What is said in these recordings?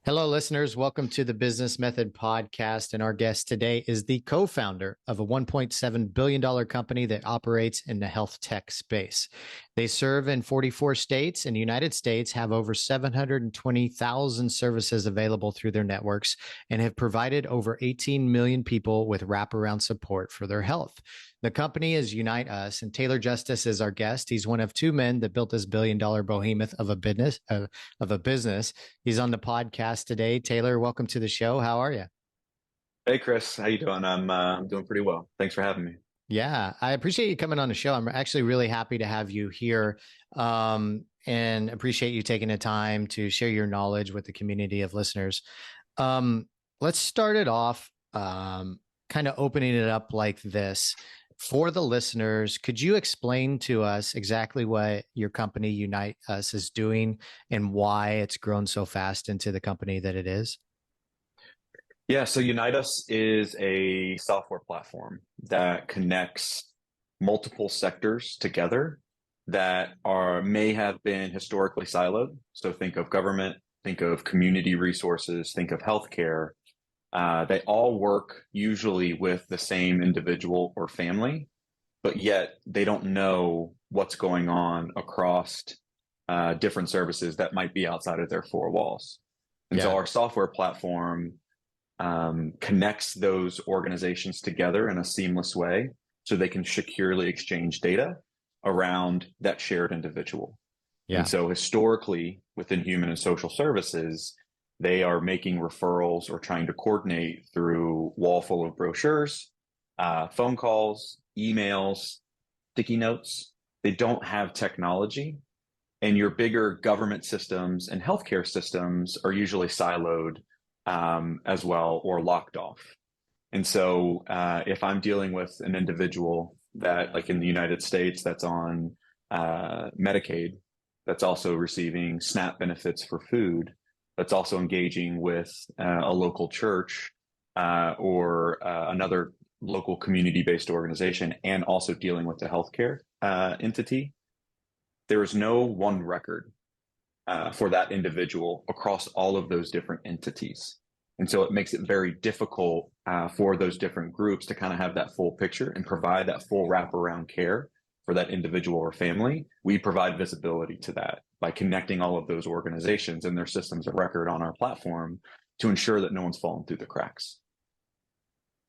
Hello, listeners. Welcome to the Business Method Podcast. And our guest today is the co-founder of a $1.7 billion company that operates in the health tech space. They serve in 44 states, and the United States have over 720,000 services available through their networks and have provided over 18 million people with wraparound support for their health. The company is UniteUs, and Taylor Justice is our guest. He's one of two men that built this billion-dollar behemoth of a business. He's on the podcast today. Taylor, welcome to the show. How are you? Hey Chris, how you doing? I'm doing pretty well. Thanks for having me. Yeah, I appreciate you coming on the show. I'm actually really happy to have you here, and appreciate you taking the time to share your knowledge with the community of listeners. Let's start it off, kind of opening it up like this. For the listeners, could you explain to us exactly what your company Unite Us is doing and why it's grown so fast into the company that it is? Yeah, so UniteUs is a software platform that connects multiple sectors together that may have been historically siloed. So think of government, think of community resources, think of healthcare. They all work usually with the same individual or family, but yet they don't know what's going on across different services that might be outside of their four walls. And so Yeah. our software platform connects those organizations together in a seamless way so they can securely exchange data around that shared individual. Yeah. And so historically, within human and social services, they are making referrals or trying to coordinate through wall full of brochures, phone calls, emails, sticky notes. They don't have technology. And your bigger government systems and healthcare systems are usually siloed as well, or locked off. And so if I'm dealing with an individual that, like in the United States, that's on Medicaid, that's also receiving SNAP benefits for food, that's also engaging with a local church or another local community-based organization, and also dealing with the healthcare entity, there is no one record for that individual across all of those different entities. And so it makes it very difficult for those different groups to kind of have that full picture and provide that full wraparound care for that individual or family. We provide visibility to that by connecting all of those organizations and their systems of record on our platform to ensure that no one's fallen through the cracks.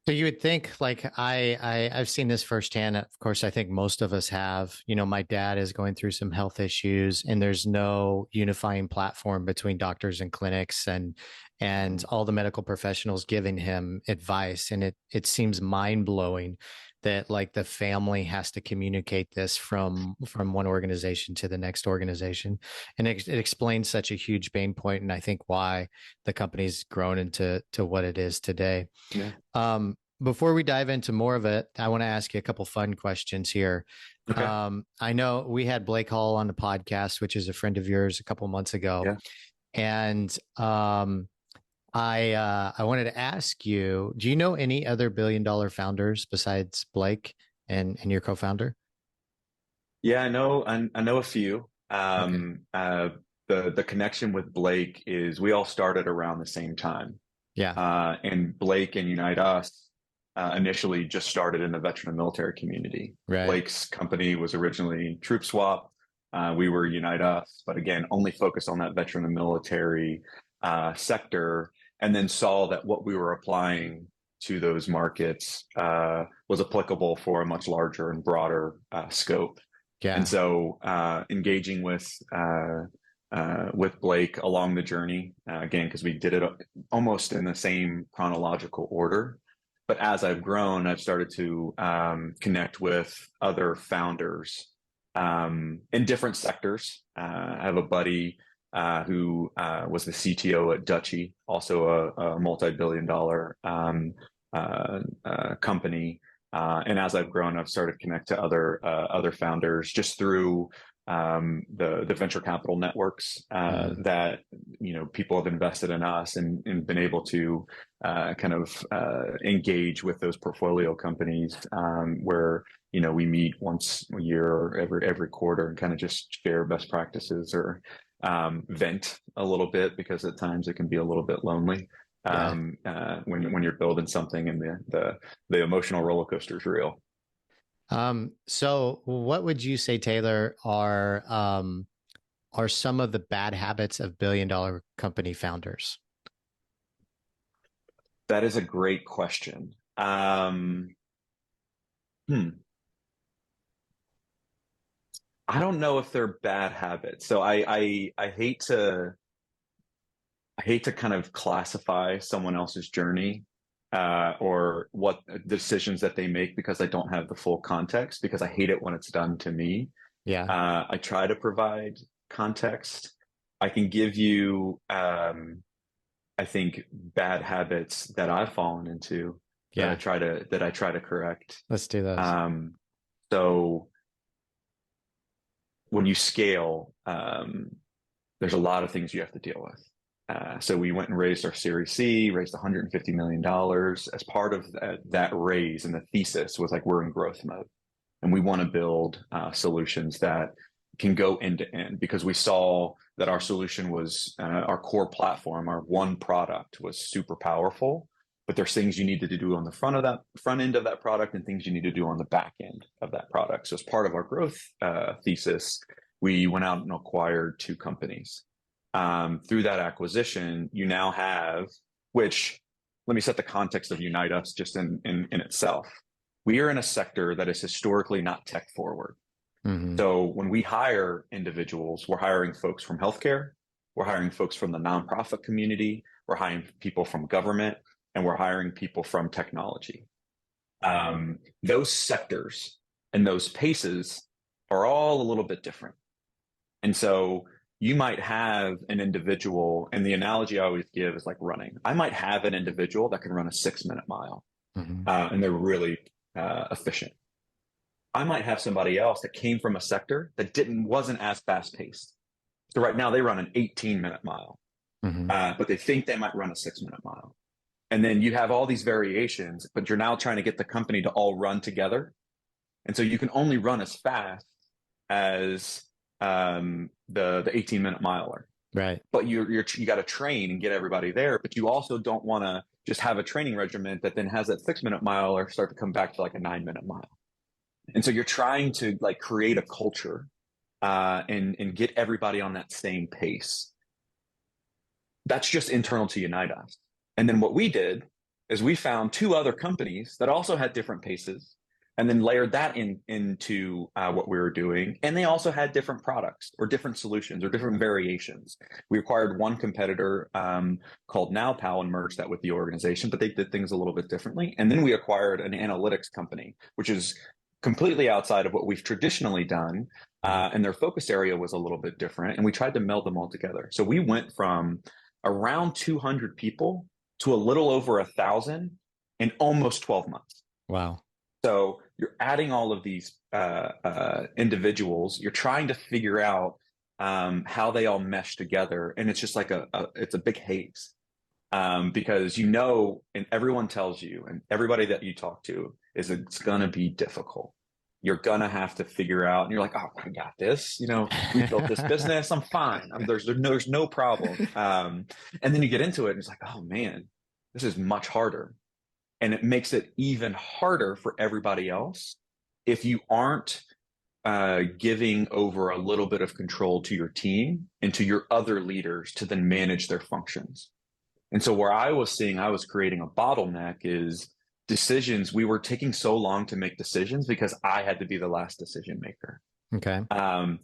So you would think, like I've seen this firsthand. Of course, I think most of us have. My dad is going through some health issues, and there's no unifying platform between doctors and clinics and all the medical professionals giving him advice. And it seems mind blowing that like the family has to communicate this from one organization to the next organization, and it explains such a huge pain point, and I think why the company's grown into what it is today. Yeah. Before we dive into more of it, I want to ask you a couple fun questions here. Okay. I know we had Blake Hall on the podcast, which is a friend of yours, a couple months ago, Yeah. and I wanted to ask you, do you know any other billion-dollar founders besides Blake and your co-founder? Yeah, I know. I know a few. Okay. The connection with Blake is we all started around the same time. Yeah. And Blake and Unite Us initially just started in the veteran and military community. Right. Blake's company was originally Troop Swap. We were Unite Us, but again, only focused on that veteran and military sector, and then saw that what we were applying to those markets was applicable for a much larger and broader scope. Yeah. And so engaging with Blake along the journey, again, because we did it almost in the same chronological order. But as I've grown, I've started to connect with other founders in different sectors. I have a buddy who was the CTO at Dutchy, also a multi-billion-dollar company. And as I've grown, I've started to connect to other founders just through the venture capital networks that people have invested in us and been able to kind of engage with those portfolio companies where we meet once a year or every quarter and kind of just share best practices or vent a little bit, because at times it can be a little bit lonely Yeah. when you're building something and the emotional roller coaster is real. So what would you say, Taylor, are some of the bad habits of billion-dollar company founders? That is a great question. Hmm. I don't know if they're bad habits. So I hate to kind of classify someone else's journey or what decisions that they make, because I don't have the full context, because I hate it when it's done to me. Yeah. I try to provide context. I can give you, I think, bad habits that I've fallen into Yeah. that I try to correct. Let's do those. So when you scale, there's a lot of things you have to deal with. So we went and raised our Series C, raised $150 million. As part of that raise, and the thesis was like, we're in growth mode and we want to build solutions that can go end to end, because we saw that our solution was our core platform, our one product was super powerful, but there's things you needed to do on the front end of that product and things you need to do on the back end of that product. So as part of our growth thesis, we went out and acquired 2 companies. Through that acquisition, you now have, which, let me set the context of UniteUs just in itself. We are in a sector that is historically not tech forward. Mm-hmm. So when we hire individuals, we're hiring folks from healthcare, we're hiring folks from the nonprofit community, we're hiring people from government, and we're hiring people from technology. Those sectors and those paces are all a little bit different. And so you might have an individual, and the analogy I always give is like running. I might have an individual that can run a 6-minute mile, and they're really efficient. I might have somebody else that came from a sector that wasn't as fast paced. So right now they run an 18-minute mile, but they think they might run a 6-minute mile. And then you have all these variations, but you're now trying to get the company to all run together. And so you can only run as fast as the 18-minute miler. Right. But you got to train and get everybody there. But you also don't want to just have a training regiment that then has that 6-minute miler start to come back to like a 9-minute mile. And so you're trying to like create a culture and get everybody on that same pace. That's just internal to UniteUs. And then what we did is we found 2 other companies that also had different paces, and then layered that into what we were doing. And they also had different products or different solutions or different variations. We acquired one competitor called NowPal and merged that with the organization, but they did things a little bit differently. And then we acquired an analytics company, which is completely outside of what we've traditionally done. And their focus area was a little bit different. And we tried to meld them all together. So we went from around 200 people to a little over 1,000 in almost 12 months. Wow. So you're adding all of these individuals. You're trying to figure out how they all mesh together, and it's just like it's a big haze because and everyone tells you, and everybody that you talk to is it's going to be difficult. You're going to have to figure out, and you're like, oh, I got this. We built this business. I'm fine. There's no problem. And then you get into it, and it's like, oh man, this is much harder. And it makes it even harder for everybody else if you aren't giving over a little bit of control to your team and to your other leaders to then manage their functions. And so where I was creating a bottleneck is decisions. We were taking so long to make decisions because I had to be the last decision maker. Okay.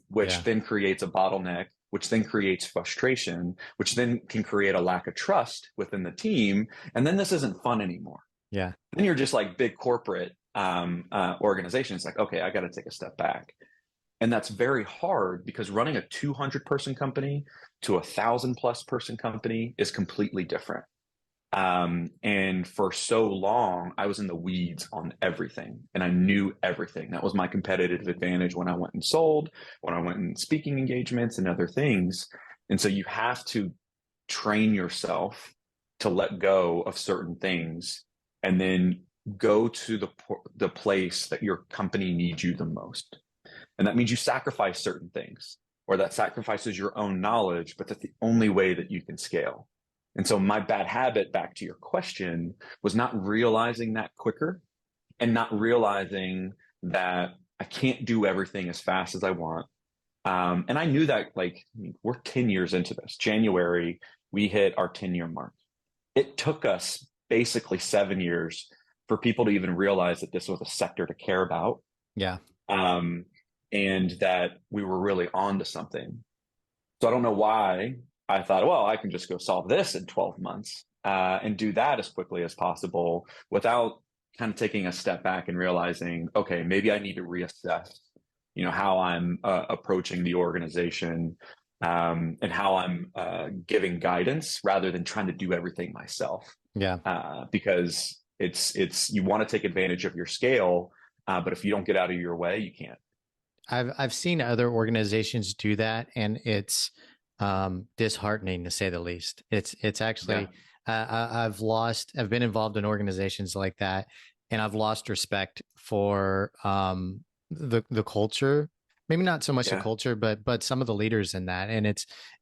Which then creates a bottleneck, which then creates frustration, which then can create a lack of trust within the team. And then this isn't fun anymore. Yeah. Then you're just like big corporate organizations. Like, okay, I got to take a step back. And that's very hard because running a 200-person company to 1,000+ person company is completely different. And for so long, I was in the weeds on everything and I knew everything. That was my competitive advantage when I went and sold, when I went in speaking engagements and other things. And so you have to train yourself to let go of certain things and then go to the place that your company needs you the most. And that means you sacrifice certain things. or that sacrifices your own knowledge, but that's the only way that you can scale. And so my bad habit, back to your question, was not realizing that quicker and not realizing that I can't do everything as fast as I want. And I knew that, like, we're 10 years into this. January, we hit our 10-year mark. It took us basically 7 years for people to even realize that this was a sector to care about. Yeah. And that we were really on to something. So I don't know why I thought, well, I can just go solve this in 12 months and do that as quickly as possible without kind of taking a step back and realizing, okay, maybe I need to reassess, how I'm approaching the organization and how I'm giving guidance rather than trying to do everything myself. Yeah. Because it's you want to take advantage of your scale, but if you don't get out of your way, you can't. I've seen other organizations do that, and it's disheartening to say the least. It's actually I've been involved in organizations like that, and I've lost respect for the culture. Maybe not so much the culture, but some of the leaders in that, and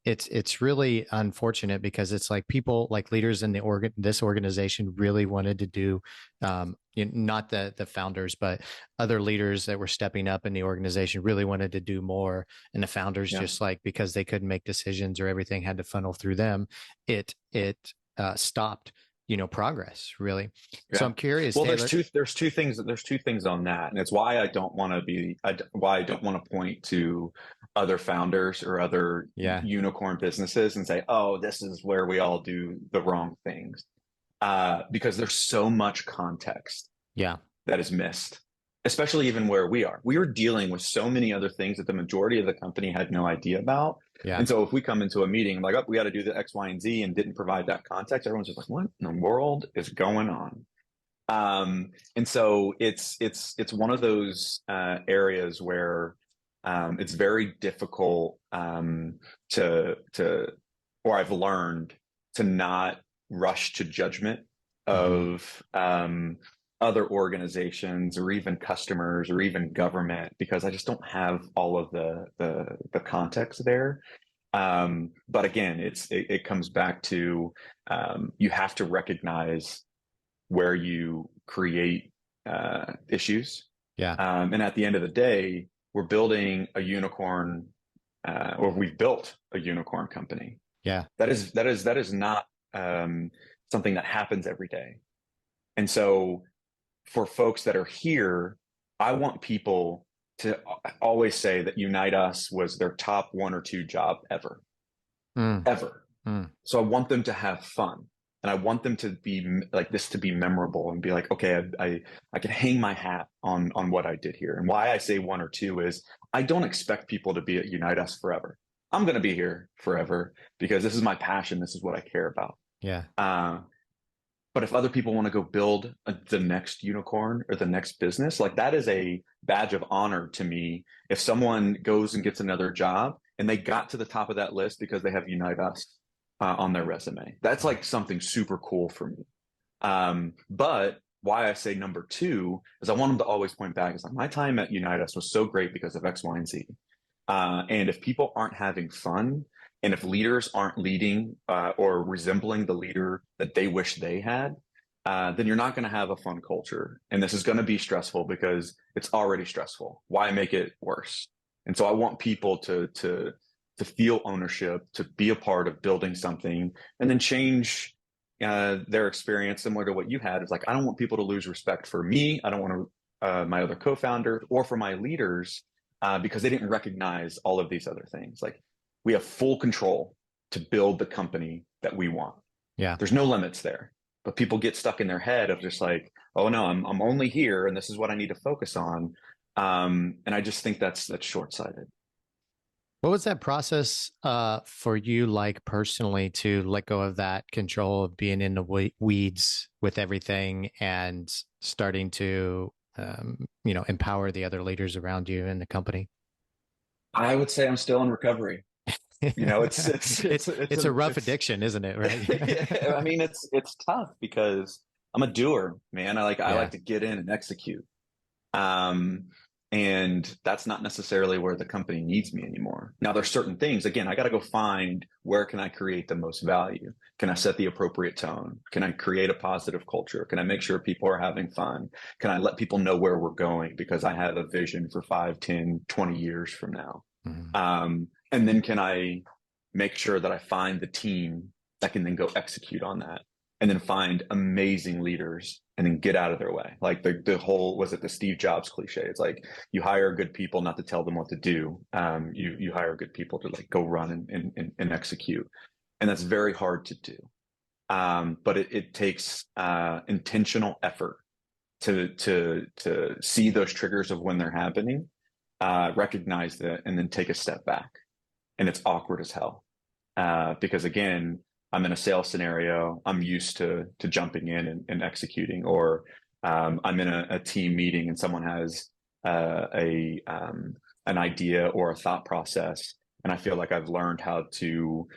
it's really unfortunate because it's like people, like leaders in this organization, really wanted to do, not the founders, but other leaders that were stepping up in the organization really wanted to do more, and the founders just like, because they couldn't make decisions or everything had to funnel through them, it stopped progress, really. Yeah. So I'm curious. Well, Taylor, there's two things on that, and it's why I don't want to point to other founders or other unicorn businesses and say, oh, this is where we all do the wrong things, because there's so much context that is missed, especially even where we are dealing with so many other things that the majority of the company had no idea about. Yeah. And so if we come into a meeting like, oh, we got to do the X, Y, and Z, and didn't provide that context, everyone's just like, what in the world is going on? And so it's one of those areas where it's very difficult or I've learned to not rush to judgment of other organizations or even customers or even government, because I just don't have all of the context there. But again, it comes back to you have to recognize where you create issues. Yeah. And at the end of the day, we're building a unicorn, or we've built a unicorn company. Yeah. That is not something that happens every day. And so for folks that are here, I want people to always say that UniteUs was their top 1 or 2 job ever. So I want them to have fun, and I want them to be like this, to be memorable and be like, okay, I can hang my hat on what I did here. And why I say 1 or 2 is I don't expect people to be at UniteUs forever. I'm going to be here forever because this is my passion. This is what I care about. Yeah. But if other people want to go build the next unicorn or the next business, like, that is a badge of honor to me. If someone goes and gets another job and they got to the top of that list because they have UniteUs on their resume, that's like something super cool for me. But why I say number 2 is I want them to always point back. It's like, my time at UniteUs was so great because of X, Y, and Z. And if people aren't having fun, and if leaders aren't leading or resembling the leader that they wish they had, then you're not going to have a fun culture. And this is going to be stressful because it's already stressful. Why make it worse? And so I want people to feel ownership, to be a part of building something, and then change their experience similar to what you had. It's like, I don't want people to lose respect for me. I don't want my other co-founders or for my leaders because they didn't recognize all of these other things. Like, we have full control to build the company that we want. Yeah. There's no limits there, but people get stuck in their head of just like, oh no, I'm only here and this is what I need to focus on. And I just think that's short-sighted. What was that process for you like personally to let go of that control of being in the weeds with everything and starting to, empower the other leaders around you in the company? I would say I'm still in recovery. It's a rough addiction, isn't it? Right. I mean, it's tough because I'm a doer, man. I like to get in and execute. And And that's not necessarily where the company needs me anymore. Now there's certain things, again, I got to go find where can I create the most value? Can I set the appropriate tone? Can I create a positive culture? Can I make sure people are having fun? Can I let people know where we're going? Because I have a vision for 5, 10, 20 years from now. And then can I make sure that I find the team that can then go execute on that, and then find amazing leaders and then get out of their way. Like the whole, was it the Steve Jobs cliche? It's like, you hire good people not to tell them what to do. You hire good people to like go run and execute. And that's very hard to do. But it takes intentional effort to see those triggers of when they're happening, recognize that, and then take a step back. And it's awkward as hell. Because again, I'm in a sales scenario, I'm used to jumping in and executing, or I'm in a team meeting and someone has an idea or a thought process, and I feel like I've learned how to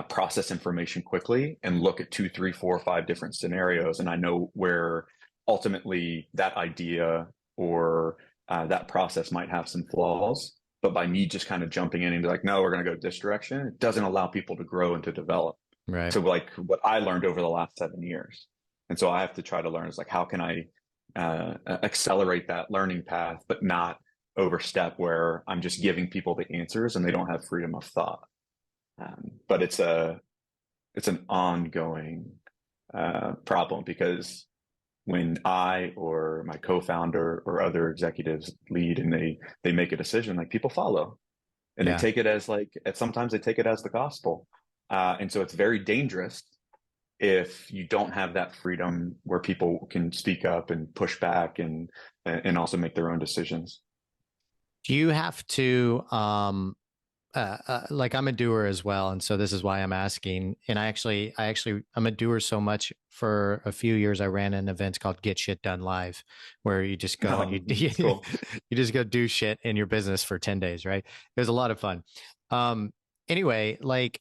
process information quickly and look at 2, 3, 4, 5 different scenarios, and I know where ultimately that idea or that process might have some flaws. But by me just kind of jumping in and be like, no, we're going to go this direction, it doesn't allow people to grow and to develop. Right. So like what I learned over the last 7 years. And so I have to try to learn is like, how can I accelerate that learning path, but not overstep where I'm just giving people the answers and they don't have freedom of thought. But it's an ongoing problem, because when I or my co-founder or other executives lead and they make a decision, like people follow, and they take it as like, sometimes they take it as the gospel. And so it's very dangerous if you don't have that freedom where people can speak up and push back and also make their own decisions. Do you have to, like I'm a doer as well. And so this is why I'm asking. And I'm a doer so much. For a few years, I ran an event called Get Shit Done Live, where you just go and Cool. you just go do shit in your business for 10 days, right? It was a lot of fun. Anyway, like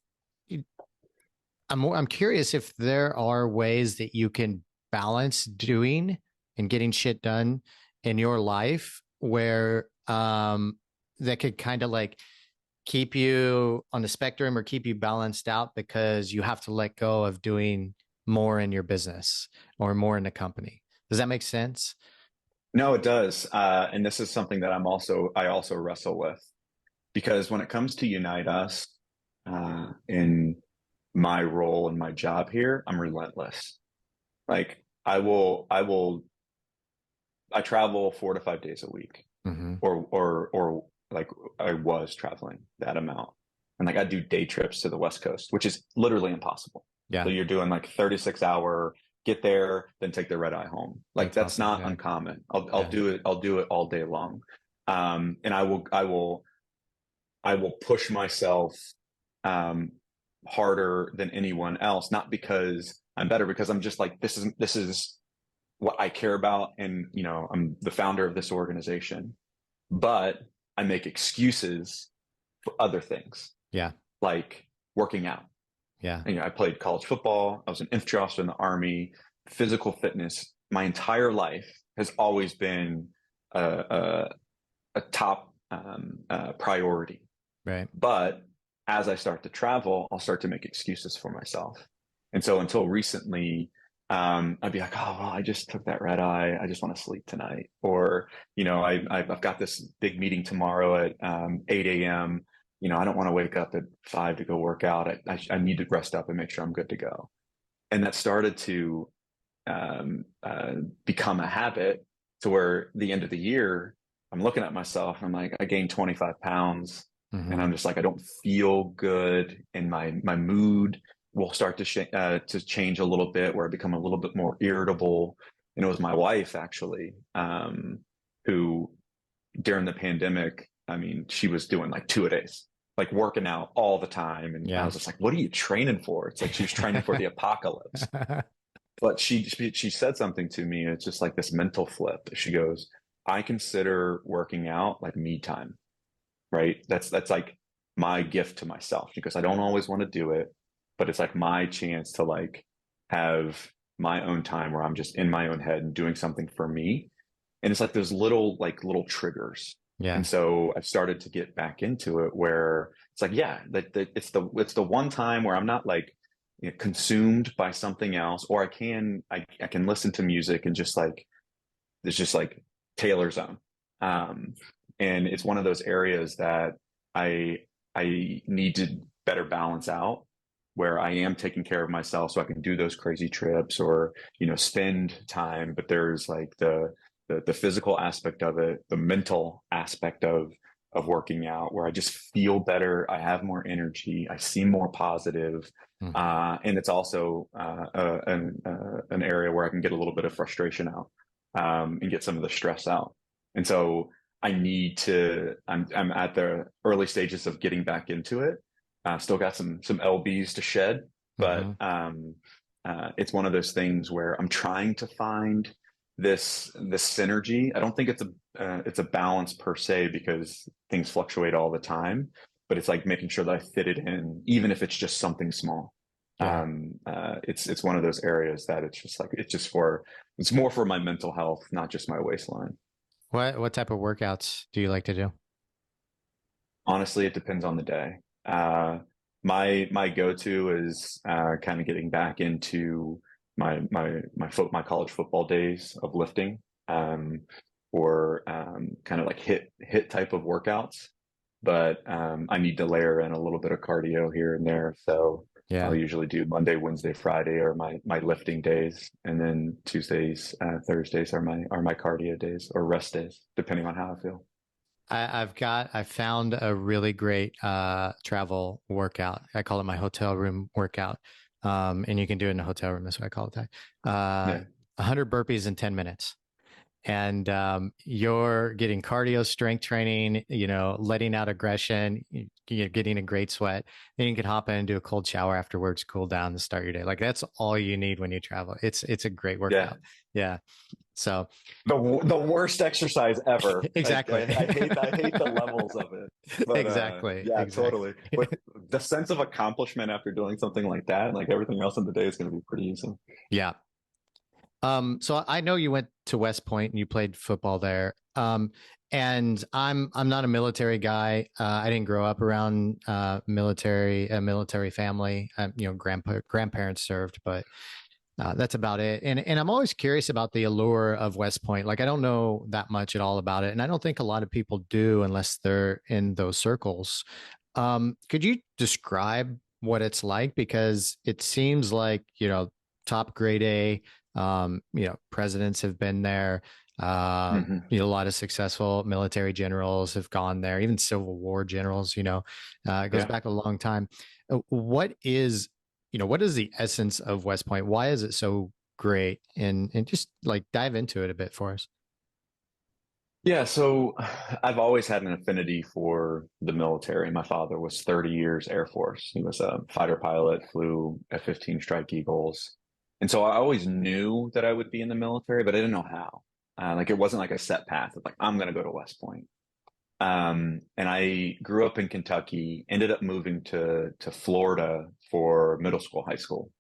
I'm curious if there are ways that you can balance doing and getting shit done in your life where that could kind of like keep you on the spectrum or keep you balanced out, because you have to let go of doing more in your business or more in the company. Does that make sense? No, it does. And this is something that I also wrestle with, because when it comes to Unite Us, in my role and my job here, I'm relentless. Like I travel 4 to 5 days a week, or like I was traveling that amount. And like I do day trips to the West Coast, which is literally impossible. Yeah. So you're doing like 36-hour, get there, then take the red eye home. Like that's awesome. not uncommon. I'll do it all day long. And I will push myself harder than anyone else, not because I'm better, because I'm just like, this is what I care about, and I'm the founder of this organization. But I make excuses for other things. Yeah. Like working out. Yeah. And, I played college football. I was an infantry officer in the Army. Physical fitness, my entire life, has always been a top priority. Right. But as I start to travel, I'll start to make excuses for myself. And so until recently, I'd be like, oh, well, I just took that red eye. I just want to sleep tonight. Or, I've got this big meeting tomorrow at 8 a.m. I don't want to wake up at 5 to go work out. I need to rest up and make sure I'm good to go. And that started to become a habit, to where the end of the year, I'm looking at myself and I'm like, I gained 25 pounds. And I'm just like, I don't feel good, and my mood will start to change a little bit, where I become a little bit more irritable. And it was my wife actually, who during the pandemic, I mean, she was doing like 2-a-days, like working out all the time. And I was just like, what are you training for? It's like she was training for the apocalypse. But she said something to me, and it's just like this mental flip. She goes, I consider working out like me time. Right. That's like my gift to myself, because I don't always want to do it, but it's like my chance to like have my own time where I'm just in my own head and doing something for me. And it's like those little triggers Yeah. And so I've started to get back into it where it's like, yeah, it's the one time where I'm not like, you know, consumed by something else, or I can listen to music and just like there's just like Taylor zone. Um, and it's one of those areas that I I need to better balance out where I am taking care of myself so I can do those crazy trips or, you know, spend time. But there's like the physical aspect of it, the mental aspect of working out where I just feel better. I have more energy. I seem more positive. Mhm. And it's also an area where I can get a little bit of frustration out and get some of the stress out. And so I'm at the early stages of getting back into it. Still got some lbs to shed, but Mhm. it's one of those things where I'm trying to find this synergy. I don't think it's a balance per se because things fluctuate all the time, but it's like making sure that I fit it in, even if it's just something small. Yeah. It's one of those areas that it's more for my mental health, not just my waistline. What type of workouts do you like to do? Honestly, it depends on the day. My go-to is kind of getting back into my college football days of lifting, um, or kind of like hit type of workouts. But I need to layer in a little bit of cardio here and there. So I'll Yeah. usually do Monday, Wednesday, Friday are my lifting days, and then Tuesdays, Thursdays are my cardio days or rest days, depending on how I feel. I found a really great travel workout. I call it my hotel room workout. And you can do it in a hotel room. That's what I call it. Yeah, 100 burpees in 10 minutes. And you're getting cardio strength training, you know, letting out aggression, you're getting a great sweat. Then you can hop in and do a cold shower afterwards, cool down and start your day. Like that's all you need when you travel. It's a great yeah. workout. Yeah. So The worst exercise ever. exactly. I hate the levels of it. But Exactly. yeah, Exactly. totally. But the sense of accomplishment after doing something like that, like everything else in the day is going to be pretty easy. Yeah. So I know you went to West Point and you played football there. And I'm not a military guy. I didn't grow up around a military family. You know, grandparents served, but that's about it. And I'm always curious about the allure of West Point. Like I don't know that much at all about it, and I don't think a lot of people do unless they're in those circles. Could you describe what it's like? Because it seems like, you know, top grade A, you know, presidents have been there. Hmm. You know, a lot of successful military generals have gone there, even Civil War generals, you know, it goes Yeah. back a long time. What is, you know, what is the essence of West Point? Why is it so great? And just like dive into it a bit for us. Yeah, so I've always had an affinity for the military. My father was 30 years Air Force. He was a fighter pilot, flew F-15 Strike Eagles. And so I always knew that I would be in the military, but I didn't know how. Like it wasn't like a set path of like, I'm going to go to West Point. And I grew up in Kentucky, ended up moving to Florida for middle school, high school,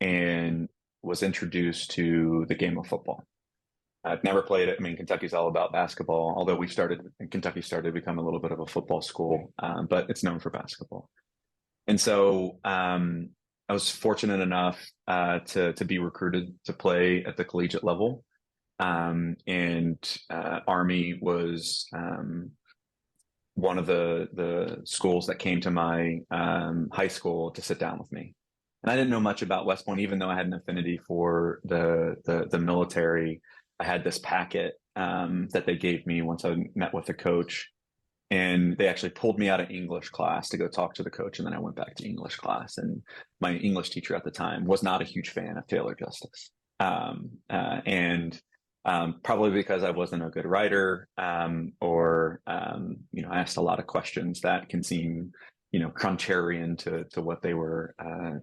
and was introduced to the game of football. I've never played it. I mean, Kentucky's all about basketball, although Kentucky started to become a little bit of a football school, but it's known for basketball. And so I was fortunate enough to be recruited to play at the collegiate level. And Army was one of the schools that came to my high school to sit down with me. And I didn't know much about West Point, even though I had an affinity for the military. I had this packet that they gave me once I met with the coach, and they actually pulled me out of English class to go talk to the coach, and then I went back to English class. And my English teacher at the time was not a huge fan of Taylor Justice, and probably because I wasn't a good writer, or you know, I asked a lot of questions that can seem, you know, contrarian to what they were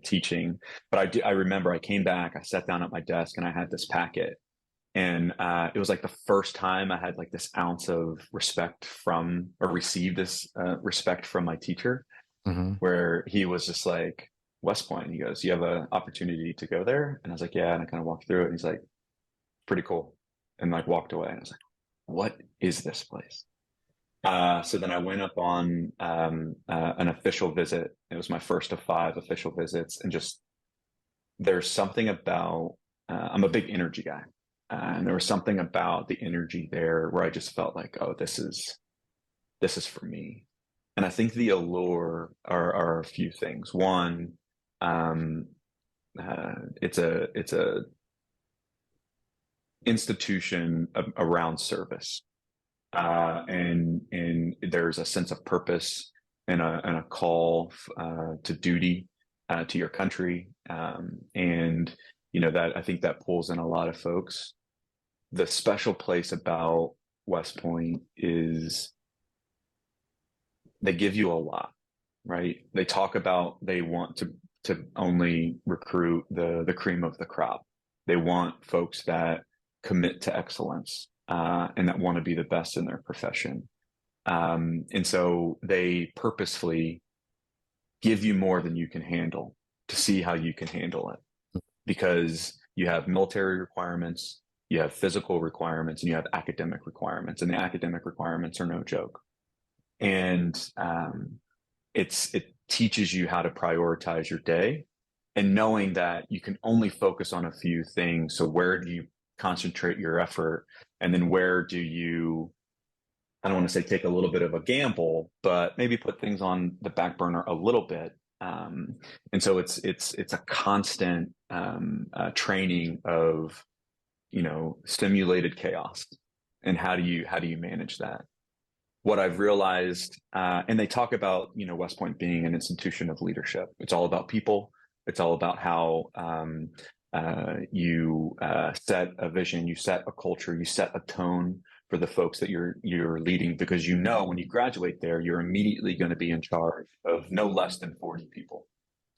teaching. But I remember I came back, I sat down at my desk, and I had this packet, and it was like the first time I had like this ounce of respect from, or received this respect from my teacher, Mm-hmm. where he was just like, West Point. He goes, "You have an opportunity to go there," and I was like, "Yeah," and I kind of walked through it, and he's like, "Pretty cool," and like walked away, and I was like, "What is this place?" So then I went up on an official visit. It was my first of 5 official visits, and just there's something about I'm a big energy guy, and there was something about the energy there where I just felt like, oh, this is for me. And I think the allure are a few things. One, um, it's a institution around service, and there's a sense of purpose and a call to duty to your country, and that I think that pulls in a lot of folks. The special place about West Point is they give you a lot, right? They talk about they want to only recruit the cream of the crop. They want folks that commit to excellence, and that want to be the best in their profession. And so they purposefully give you more than you can handle to see how you can handle it, because you have military requirements, you have physical requirements, and you have academic requirements, and the academic requirements are no joke. And it teaches you how to prioritize your day, and knowing that you can only focus on a few things. So where do you concentrate your effort, and then where do you, I don't want to say take a little bit of a gamble, but maybe put things on the back burner a little bit. And so it's a constant training of stimulated chaos, and how do you manage that? What I've realized, and they talk about West Point being an institution of leadership. It's all about people. It's all about how you set a vision, you set a culture, you set a tone for the folks that you're leading, because when you graduate there, you're immediately going to be in charge of no less than 40 people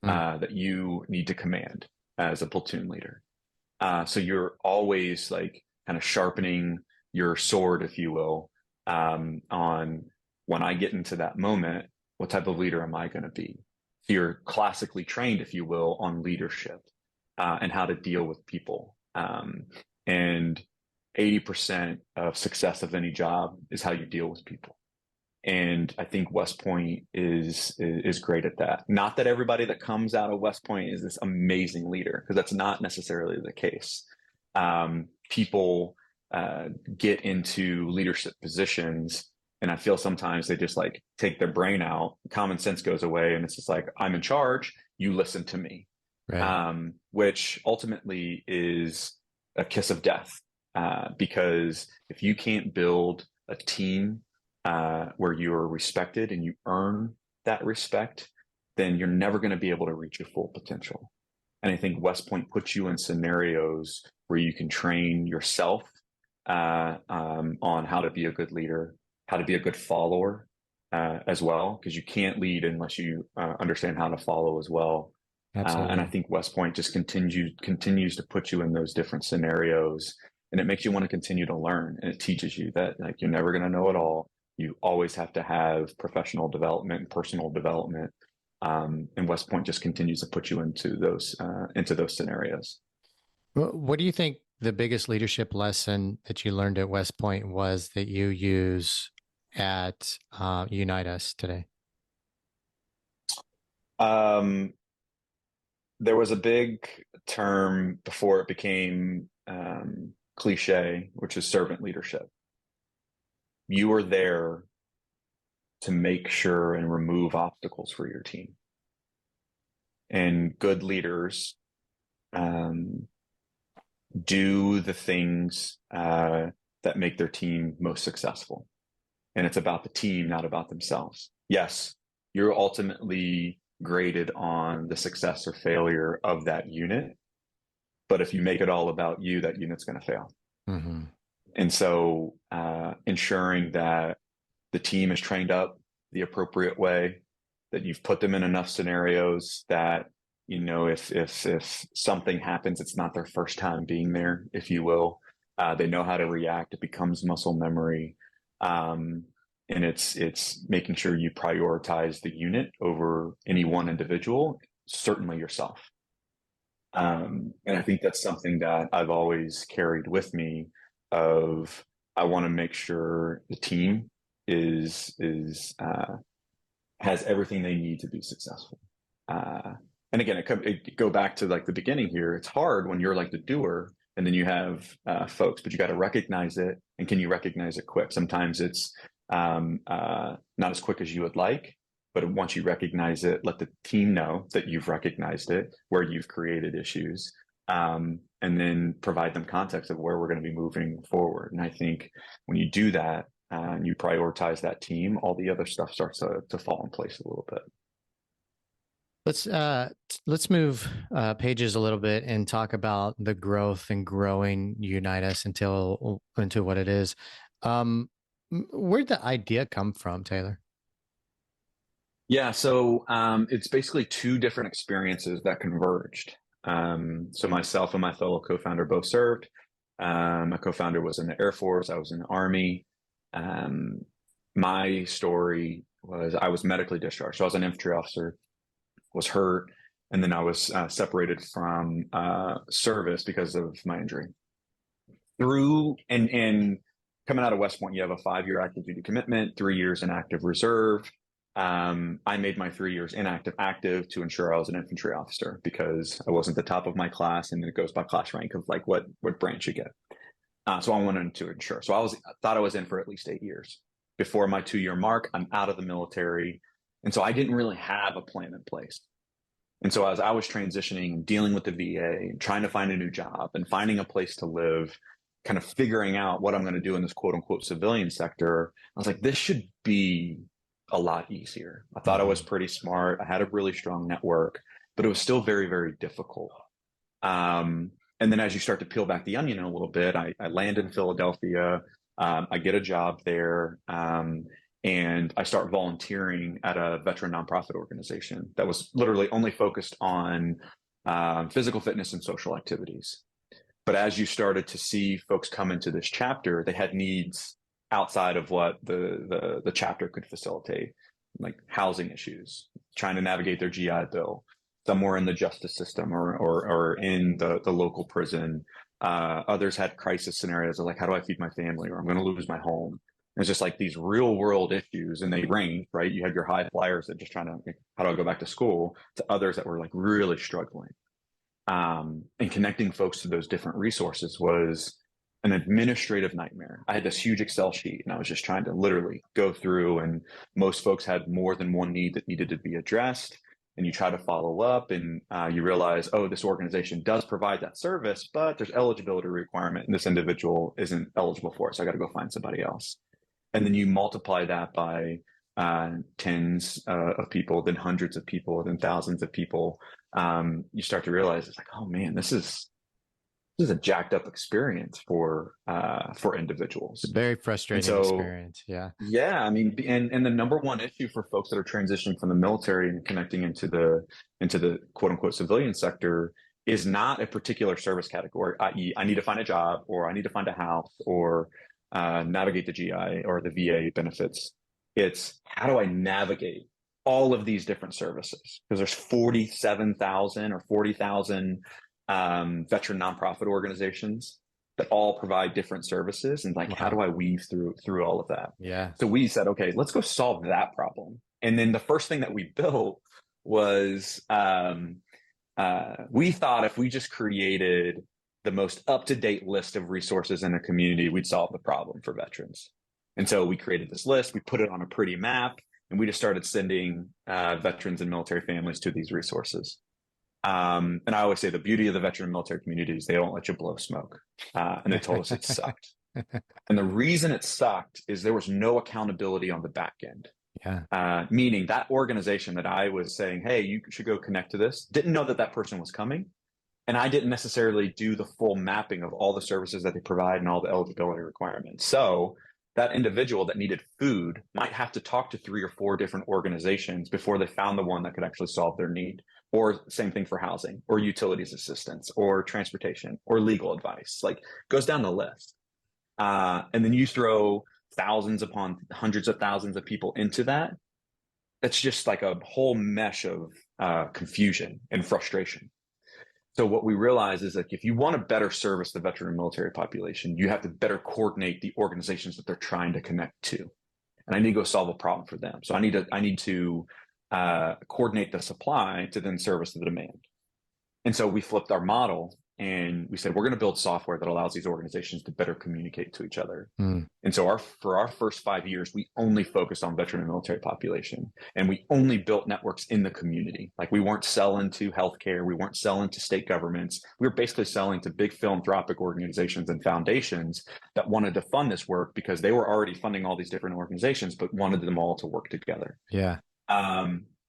that you need to command as a platoon leader. So you're always like kind of sharpening your sword, if you will, on when I get into that moment, what type of leader am I going to be? So you're classically trained, if you will, on leadership and how to deal with people. And 80% of success of any job is how you deal with people. And I think West Point is great at that. Not that everybody that comes out of West Point is this amazing leader, because that's not necessarily the case. People get into leadership positions, and I feel sometimes they just like take their brain out, common sense goes away, and it's just like, I'm in charge, you listen to me. Right. Which ultimately is a kiss of death, because if you can't build a team where you are respected and you earn that respect, then you're never going to be able to reach your full potential. And I think West Point puts you in scenarios where you can train yourself on how to be a good leader, how to be a good follower as well, because you can't lead unless you understand how to follow as well. And I think West Point just continues to put you in those different scenarios, and it makes you want to continue to learn, and it teaches you that like you're never going to know it all. You always have to have professional development and personal development. And West Point just continues to put you into those scenarios. What do you think the biggest leadership lesson that you learned at West Point was that you use at UniteUs today? There was a big term before it became cliche, which is servant leadership. You are there to make sure and remove obstacles for your team. And good leaders do the things that make their team most successful. And it's about the team, not about themselves. Yes, you're ultimately graded on the success or failure of that unit. But if you make it all about you, that unit's going to fail. Mm-hmm. And so ensuring that the team is trained up the appropriate way, that you've put them in enough scenarios that, if something happens, it's not their first time being there, if you will. They know how to react. It becomes muscle memory. And it's making sure you prioritize the unit over any one individual, certainly yourself. And I think that's something that I've always carried with me of, I want to make sure the team has everything they need to be successful. And again, it go back to like the beginning here. It's hard when you're like the doer, and then you have folks, but you got to recognize it. And can you recognize it quick? Sometimes it's not as quick as you would like, but once you recognize it, let the team know that you've recognized it, where you've created issues, and then provide them context of where we're going to be moving forward. And I think when you do that, and you prioritize that team, all the other stuff starts to fall in place a little bit. Let's move pages a little bit and talk about the growth and growing UniteUs into what it is. Where'd the idea come from, Taylor? Yeah, so it's basically two different experiences that converged. So myself and my fellow co-founder both served. My co-founder was in the Air Force. I was in the Army. My story was I was medically discharged. So I was an infantry officer, was hurt, and then I was separated from service because of my injury. And coming out of West Point, you have a 5-year active duty commitment, 3 years in active reserve. I made my 3 years inactive active to ensure I was an infantry officer because I wasn't the top of my class, and then it goes by class rank of like what branch you get. So I wanted to ensure. So I thought I was in for at least 8 years. Before my 2-year mark, I'm out of the military. And so I didn't really have a plan in place. And so as I was transitioning, dealing with the VA, trying to find a new job and finding a place to live, kind of figuring out what I'm going to do in this quote unquote civilian sector, I was like, this should be a lot easier. I thought I was pretty smart. I had a really strong network, but it was still very, very difficult. And then as you start to peel back the onion a little bit, I land in Philadelphia. I get a job there. And I start volunteering at a veteran nonprofit organization that was literally only focused on physical fitness and social activities. But as you started to see folks come into this chapter, they had needs outside of what the chapter could facilitate, like housing issues, trying to navigate their GI Bill, somewhere in the justice system or in the local prison. Others had crisis scenarios of like, how do I feed my family, or I'm going to lose my home. It's just like these real world issues, and they range, right? You had your high flyers that just trying to, how do I go back to school, to others that were like really struggling. And connecting folks to those different resources was an administrative nightmare. I had this huge Excel sheet, and I was just trying to literally go through, and most folks had more than one need that needed to be addressed. And you try to follow up, and you realize, oh, this organization does provide that service, but there's eligibility requirement, and this individual isn't eligible for it. So I got to go find somebody else. And then you multiply that by tens of people, then hundreds of people, then thousands of people. You start to realize it's like, oh man, this is a jacked up experience for individuals. It's a very frustrating experience. Yeah. Yeah. I mean, and the number one issue for folks that are transitioning from the military and connecting into the quote unquote civilian sector is not a particular service category, i.e., I need to find a job, or I need to find a house, or navigate the GI or the VA benefits. It's how do I navigate all of these different services? Because there's 47,000 or 40,000 veteran nonprofit organizations that all provide different services, and like, how do I weave through all of that? Yeah. So we said, okay, let's go solve that problem. And then the first thing that we built was we thought if we just created the most up-to-date list of resources in a community, we'd solve the problem for veterans. And so we created this list, we put it on a pretty map, and we just started sending veterans and military families to these resources. And I always say the beauty of the veteran and military community is they don't let you blow smoke. And they told us it sucked. And the reason it sucked is there was no accountability on the back end. Yeah. Meaning that organization that I was saying, hey, you should go connect to this, didn't know that person was coming. And I didn't necessarily do the full mapping of all the services that they provide and all the eligibility requirements. So that individual that needed food might have to talk to 3 or 4 different organizations before they found the one that could actually solve their need. Or same thing for housing, or utilities assistance, or transportation, or legal advice. Like, goes down the list. And then you throw thousands upon hundreds of thousands of people into that. That's just like a whole mesh of confusion and frustration. So what we realize is that if you want to better service the veteran and military population, you have to better coordinate the organizations that they're trying to connect to. and I need to go solve a problem for them. So I need to coordinate the supply to then service the demand. And so we flipped our model and we said, we're going to build software that allows these organizations to better communicate to each other. And so for our first 5 years, we only focused on veteran and military population, and we only built networks in the community. Like, we weren't selling to healthcare. We weren't selling to state governments. We were basically selling to big philanthropic organizations and foundations that wanted to fund this work because they were already funding all these different organizations, but wanted them all to work together. Yeah.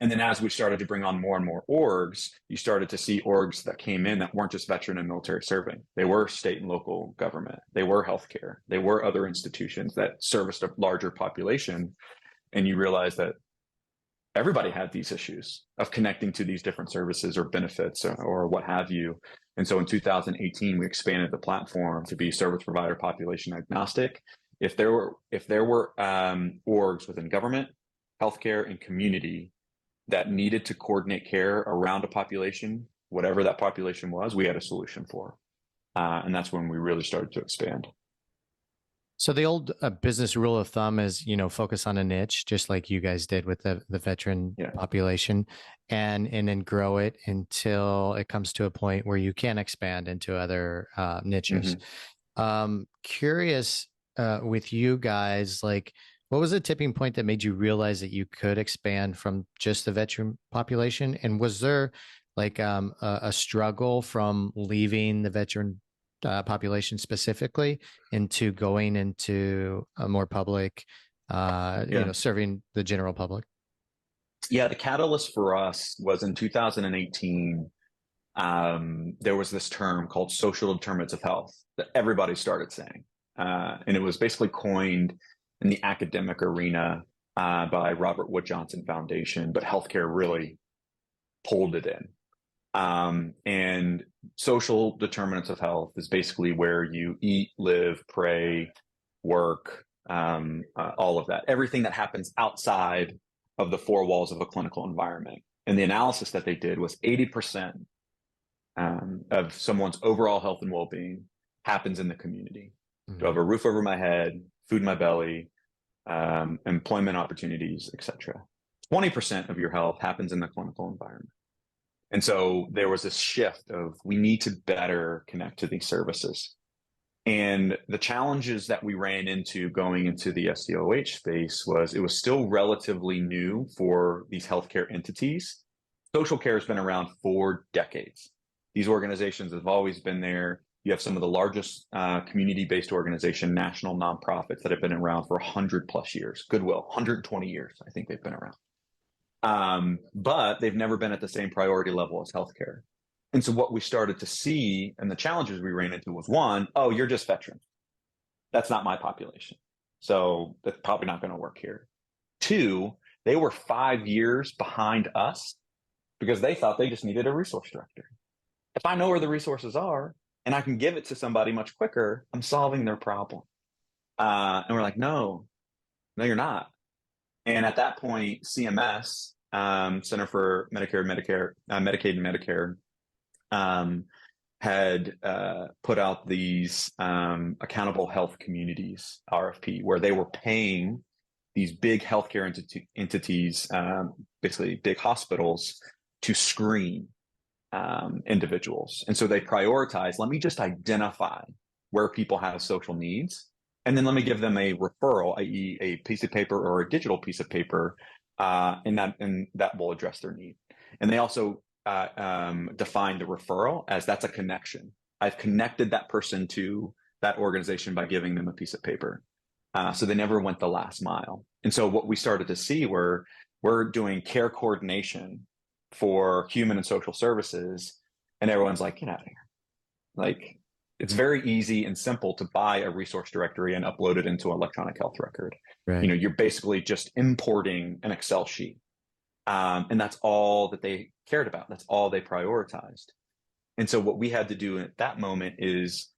And then as we started to bring on more and more orgs, you started to see orgs that came in that weren't just veteran and military serving. They were state and local government. They were healthcare. They were other institutions that serviced a larger population. And you realize that everybody had these issues of connecting to these different services or benefits or what have you. And so in 2018, we expanded the platform to be service provider population agnostic. If there were orgs within government, healthcare, and community that needed to coordinate care around a population, whatever that population was, we had a solution for. And that's when we really started to expand. So the old business rule of thumb is, focus on a niche, just like you guys did with the veteran population, and then grow it until it comes to a point where you can expand into other niches. Curious with you guys, like, what was the tipping point that made you realize that you could expand from just the veteran population? And was there like a struggle from leaving the veteran population specifically into going into a more public, serving the general public? Yeah, the catalyst for us was in 2018. There was this term called social determinants of health that everybody started saying. And it was basically coined in the academic arena by Robert Wood Johnson Foundation, but healthcare really pulled it in. And social determinants of health is basically where you eat, live, pray, work, all of that, everything that happens outside of the four walls of a clinical environment. And the analysis that they did was 80% of someone's overall health and well-being happens in the community. Do I have a roof over my head, food in my belly, employment opportunities, etc. 20% of your health happens in the clinical environment. And so there was this shift of we need to better connect to these services. And the challenges that we ran into going into the SDOH space was it was still relatively new for these healthcare entities. Social care has been around for decades. These organizations have always been there. You have some of the largest community-based organization, national nonprofits that have been around for 100+ years. Goodwill, 120 years, I think they've been around. But they've never been at the same priority level as healthcare. And so what we started to see and the challenges we ran into was, one, oh, you're just veteran. That's not my population. So that's probably not going to work here. Two, they were 5 years behind us because they thought they just needed a resource director. If I know where the resources are, and I can give it to somebody much quicker, I'm solving their problem. And we're like, no, you're not. And at that point, CMS, Center for Medicaid and Medicare, had put out these accountable health communities, RFP, where they were paying these big healthcare entities, basically big hospitals, to screen individuals. And so they prioritize, let me just identify where people have social needs, and then let me give them a referral, i.e. a piece of paper or a digital piece of paper, and that will address their need. And they also define the referral as that's a connection. I've connected that person to that organization by giving them a piece of paper. So they never went the last mile. And so what we started to see we're doing care coordination for human and social services, and everyone's like, get out of here. Like, it's very easy and simple to buy a resource directory and upload it into an electronic health record. Right. You're basically just importing an Excel sheet. And that's all that they cared about. That's all they prioritized. And so what we had to do at that moment is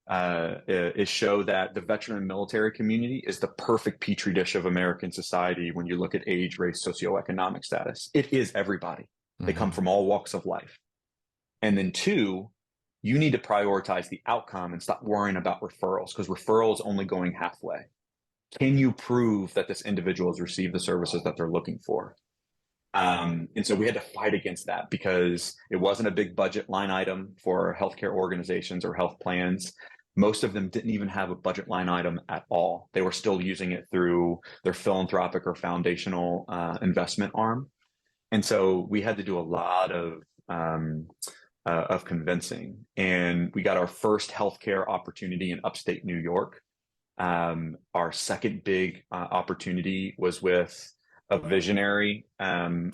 show that the veteran and military community is the perfect petri dish of American society when you look at age, race, socioeconomic status. It is everybody. They come from all walks of life. And then two, you need to prioritize the outcome and stop worrying about referrals, because referrals only going halfway. can you prove that this individual has received the services that they're looking for? And so we had to fight against that because it wasn't a big budget line item for healthcare organizations or health plans. Most of them didn't even have a budget line item at all. They were still using it through their philanthropic or foundational investment arm. And so we had to do a lot of convincing. And we got our first healthcare opportunity in upstate New York. Our second big opportunity was with a visionary in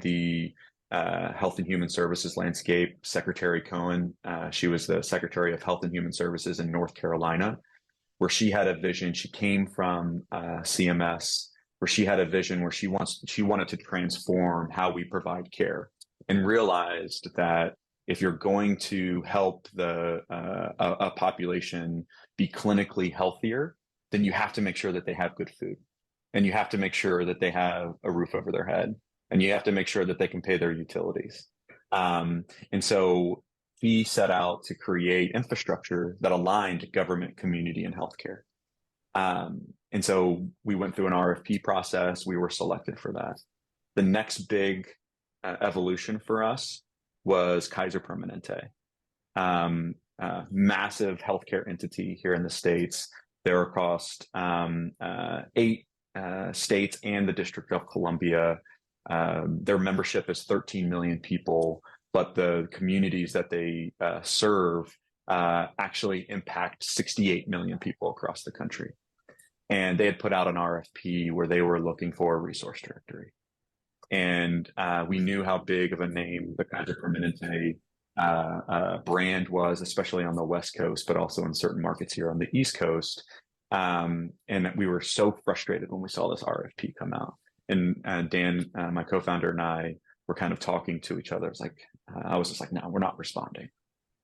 the Health and Human Services landscape, Secretary Cohen. She was the Secretary of Health and Human Services in North Carolina, where she had a vision. She came from CMS, where she had a vision where she wanted to transform how we provide care, and realized that if you're going to help a population be clinically healthier, then you have to make sure that they have good food, and you have to make sure that they have a roof over their head, and you have to make sure that they can pay their utilities. And so he set out to create infrastructure that aligned government, community, and healthcare. And so we went through an RFP process. We were selected for that. The next big evolution for us was Kaiser Permanente, massive healthcare entity here in the States. They're across 8 states and the District of Columbia. Their membership is 13 million people, but the communities that they serve actually impact 68 million people across the country. And they had put out an RFP where they were looking for a resource directory. And we knew how big of a name the Kaiser Permanente brand was, especially on the West Coast, but also in certain markets here on the East Coast. And we were so frustrated when we saw this RFP come out. And Dan, my co-founder, and I were kind of talking to each other. It's like, I was just like, no, we're not responding.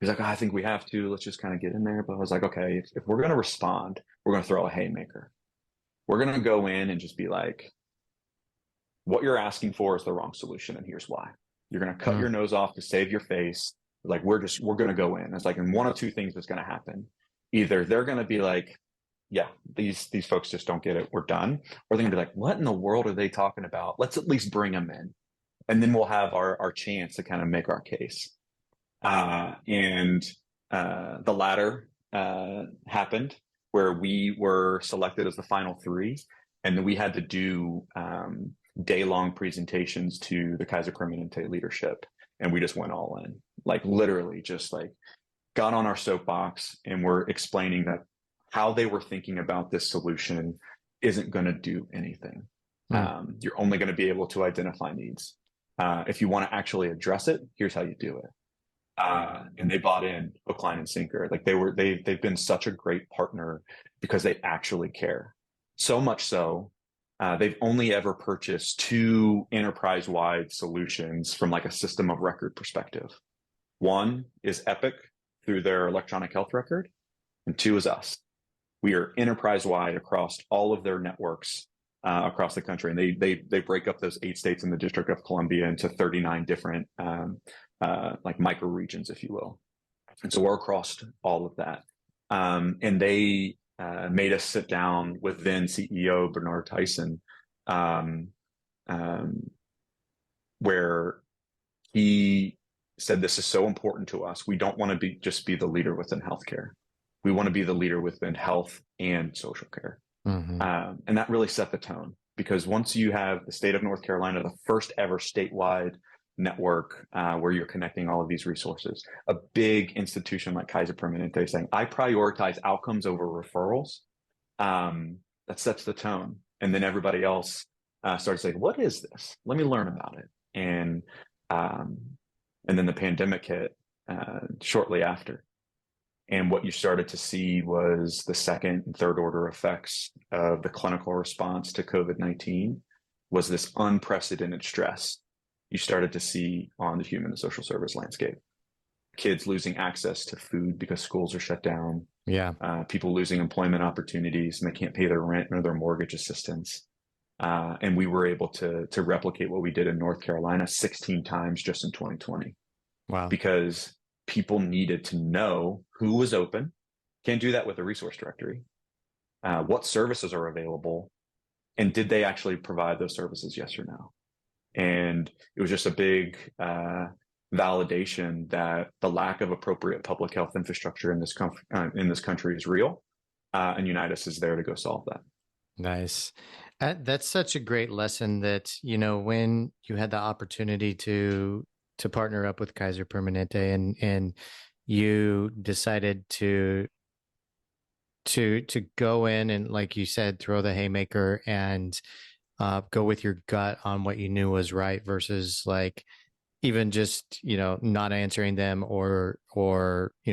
He's like, oh, I think we have to. Let's just kind of get in there. But I was like, okay, if we're going to respond, we're going to throw a haymaker. We're going to go in and just be like, what you're asking for is the wrong solution, and here's why. You're going to cut your nose off to save your face. Like, we're going to go in. It's like, and one of two things is going to happen. Either they're going to be like, yeah, these folks just don't get it, we're done. Or they're going to be like, what in the world are they talking about? Let's at least bring them in. And then we'll have our chance to kind of make our case. And the latter happened, where we were selected as the final 3. And then we had to do day-long presentations to the Kaiser Permanente leadership. And we just went all in, like literally just like got on our soapbox and we're explaining that how they were thinking about this solution isn't going to do anything. You're only going to be able to identify needs. If you want to actually address it, here's how you do it. And they bought in hook, line, and sinker. Like they've been such a great partner because they actually care. So much so, they've only ever purchased 2 enterprise-wide solutions from like a system of record perspective. One is Epic through their electronic health record, and 2 is us. We are enterprise-wide across all of their networks across the country, and they break up those 8 states in the District of Columbia into 39 different like micro regions, if you will. And so we're across all of that. And they made us sit down with then CEO Bernard Tyson, where he said, this is so important to us. We don't want to just be the leader within healthcare. We want to be the leader within health and social care. And that really set the tone, because once you have the state of North Carolina, the first ever statewide network where you're connecting all of these resources, a big institution like Kaiser Permanente saying, I prioritize outcomes over referrals, that sets the tone. And then everybody else starts saying, what is this? Let me learn about it. And then the pandemic hit shortly after. And what you started to see was the second and third order effects of the clinical response to COVID-19 was this unprecedented stress you started to see on the human and social service landscape. Kids losing access to food because schools are shut down. People losing employment opportunities and they can't pay their rent or their mortgage assistance. And we were able to replicate what we did in North Carolina 16 times just in 2020. Wow. Because people needed to know who was open. Can't do that with a resource directory. what services are available, and did they actually provide those services, yes or no? And it was just a big validation that the lack of appropriate public health infrastructure in this country is real, and UniteUs is there to go solve that. Nice. That's such a great lesson that, when you had the opportunity to partner up with Kaiser Permanente and you decided to go in and, like you said, throw the haymaker and go with your gut on what you knew was right versus like even just, not answering them or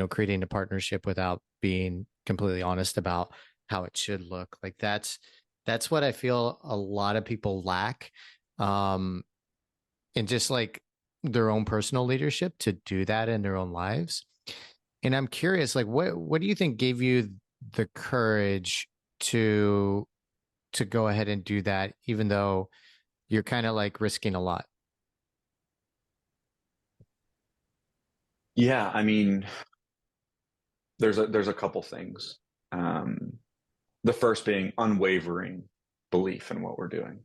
creating a partnership without being completely honest about how it should look. Like that's what I feel a lot of people lack. And just like their own personal leadership to do that in their own lives. And I'm curious, like, what do you think gave you the courage to go ahead and do that, even though you're kind of like risking a lot? Yeah, I mean, there's a couple things. The first being unwavering belief in what we're doing.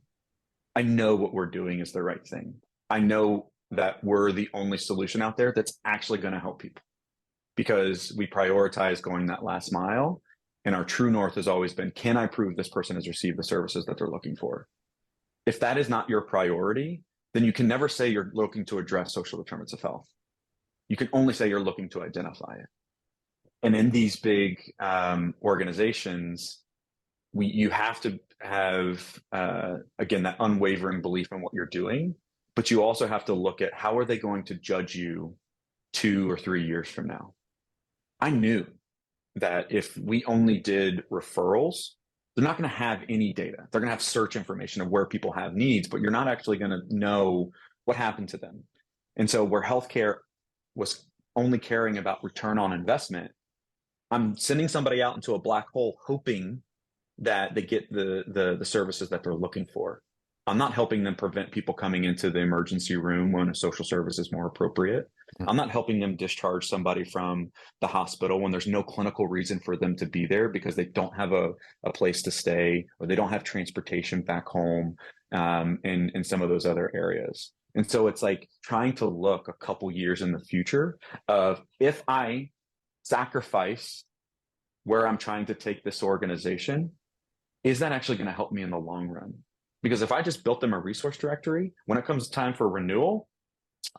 I know what we're doing is the right thing. I know that we're the only solution out there that's actually going to help people, because we prioritize going that last mile. And our true north has always been, can I prove this person has received the services that they're looking for? If that is not your priority, then you can never say you're looking to address social determinants of health. You can only say you're looking to identify it. And in these big organizations, you have to have, again, that unwavering belief in what you're doing, but you also have to look at how are they going to judge you 2 or 3 years from now. I knew that if we only did referrals, they're not going to have any data. They're going to have search information of where people have needs, but you're not actually going to know what happened to them. And so where healthcare was only caring about return on investment, I'm sending somebody out into a black hole hoping that they get the services that they're looking for. I'm not helping them prevent people coming into the emergency room when a social service is more appropriate. I'm not helping them discharge somebody from the hospital when there's no clinical reason for them to be there because they don't have a place to stay or they don't have transportation back home, in some of those other areas. And so it's like trying to look a couple years in the future of, if I sacrifice where I'm trying to take this organization, is that actually going to help me in the long run? Because if I just built them a resource directory, when it comes time for renewal,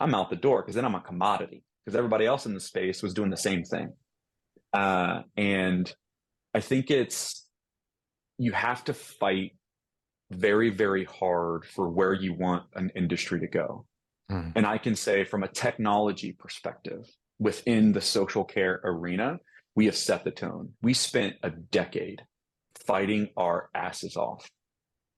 I'm out the door, because then I'm a commodity, because everybody else in the space was doing the same thing. And I think you have to fight very, very hard for where you want an industry to go. And I can say from a technology perspective, within the social care arena, we have set the tone. We spent a decade fighting our asses off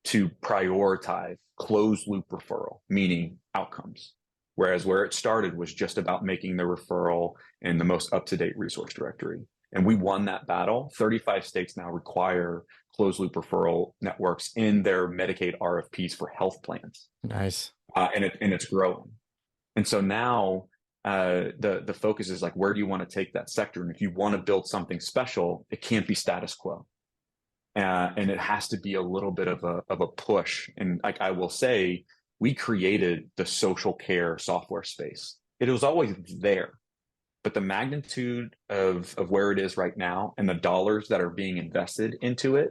to prioritize closed loop referral, meaning outcomes. Whereas where it started was just about making the referral and the most up-to-date resource directory. And we won that battle. 35 states now require closed loop referral networks in their Medicaid RFPs for health plans. Nice. And it's growing. And so now the focus is like, where do you want to take that sector? And if you want to build something special, it can't be status quo. And it has to be a little bit of a push. And like I will say, we created the social care software space. It was always there, but the magnitude of where it is right now and the dollars that are being invested into it,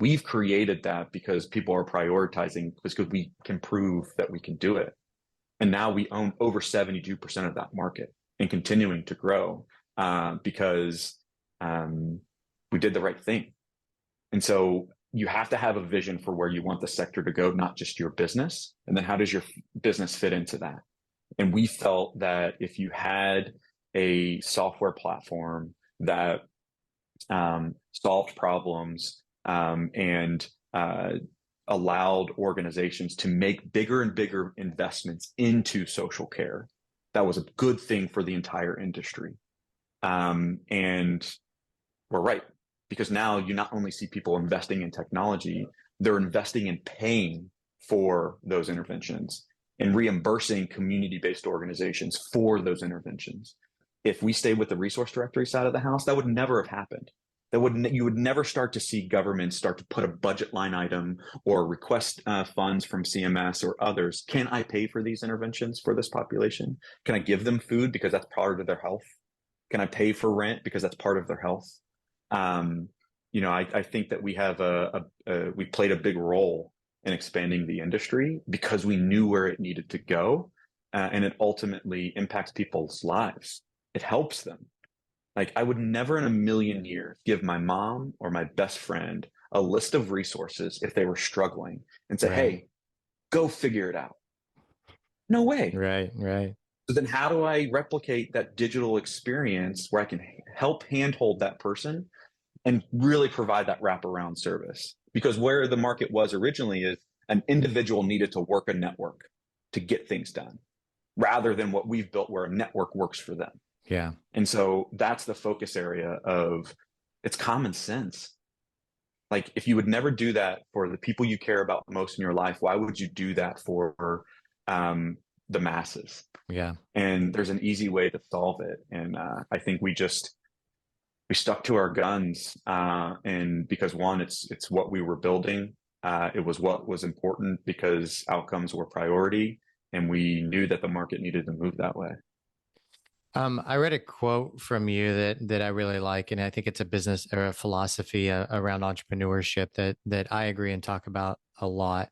we've created that because people are prioritizing, because we can prove that we can do it. And now we own over 72% of that market and continuing to grow because we did the right thing. And so you have to have a vision for where you want the sector to go, not just your business. And then how does your business fit into that? And we felt that if you had a software platform that solved problems and allowed organizations to make bigger and bigger investments into social care, that was a good thing for the entire industry. And we're right. Because now you not only see people investing in technology, they're investing in paying for those interventions and reimbursing community-based organizations for those interventions. If we stayed with the resource directory side of the house, that would never have happened. You would never start to see governments start to put a budget line item or request funds from CMS or others. Can I pay for these interventions for this population? Can I give them food because that's part of their health? Can I pay for rent because that's part of their health? I think that we have we played a big role in expanding the industry because we knew where it needed to go, and it ultimately impacts people's lives. It helps them. Like, I would never in a million years give my mom or my best friend a list of resources if they were struggling and say, Right. hey, go figure it out. No way. Right. So then how do I replicate that digital experience where I can help handhold that person and really provide that wraparound service? Because where the market was originally is an individual needed to work a network to get things done, rather than what we've built where a network works for them. Yeah. And so that's the focus area of, it's common sense. Like, if you would never do that for the people you care about most in your life, why would you do that for the masses? Yeah. And there's an easy way to solve it. And I think we stuck to our guns. And because one, it's what we were building. It was what was important because outcomes were priority. And we knew that the market needed to move that way. I read a quote from you that I really like, and I think it's a business or a philosophy around entrepreneurship that I agree and talk about a lot.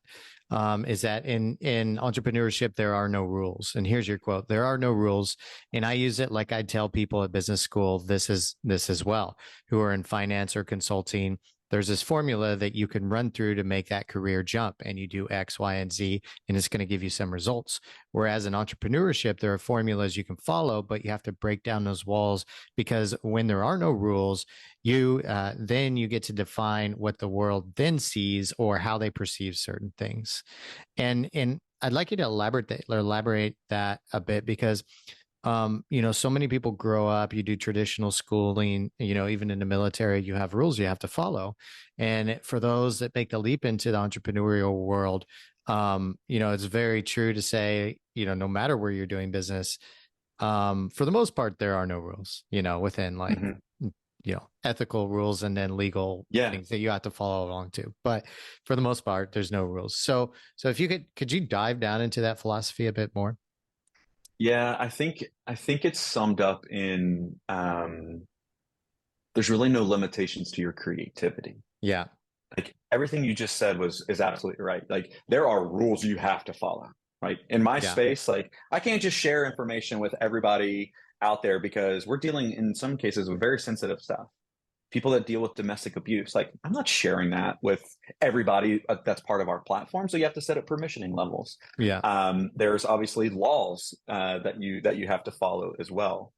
Is that in entrepreneurship there are no rules, and here's your quote: "There are no rules," and I use it like I tell people at business school. This as well, who are in finance or consulting. There's this formula that you can run through to make that career jump, and you do X, Y, and Z, and it's going to give you some results. Whereas in entrepreneurship, there are formulas you can follow, but you have to break down those walls, because when there are no rules, then you get to define what the world then sees or how they perceive certain things. And I'd like you to elaborate that a bit, because so many people grow up, you do traditional schooling, even in the military, you have rules you have to follow. And for those that make the leap into the entrepreneurial world, it's very true to say, no matter where you're doing business, for the most part, there are no rules, within like, ethical rules and then legal things that you have to follow along to. But for the most part, there's no rules. So if you could you dive down into that philosophy a bit more? Yeah, I think it's summed up in there's really no limitations to your creativity. Yeah. Like, everything you just said is absolutely right. Like, there are rules you have to follow, right? In my space, like, I can't just share information with everybody out there because we're dealing in some cases with very sensitive stuff. People that deal with domestic abuse, like, I'm not sharing that with everybody that's part of our platform. So you have to set up permissioning levels. Yeah. There's obviously laws that you have to follow as well.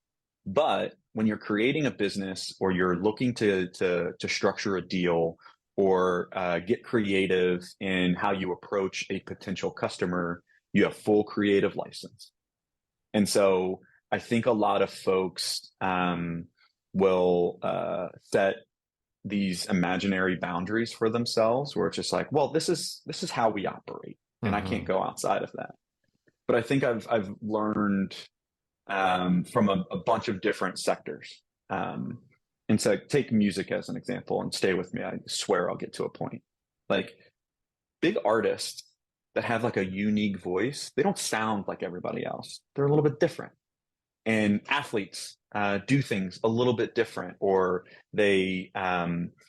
But when you're creating a business, or you're looking to structure a deal, or get creative in how you approach a potential customer, you have full creative license. And so I think a lot of folks will set these imaginary boundaries for themselves, where it's just like, well, this is how we operate, and I can't go outside of that. But I think I've learned from a bunch of different sectors. And so take music as an example, and stay with me. I swear I'll get to a point. Like, big artists that have like a unique voice, they don't sound like everybody else. They're a little bit different. And athletes do things a little bit different, or they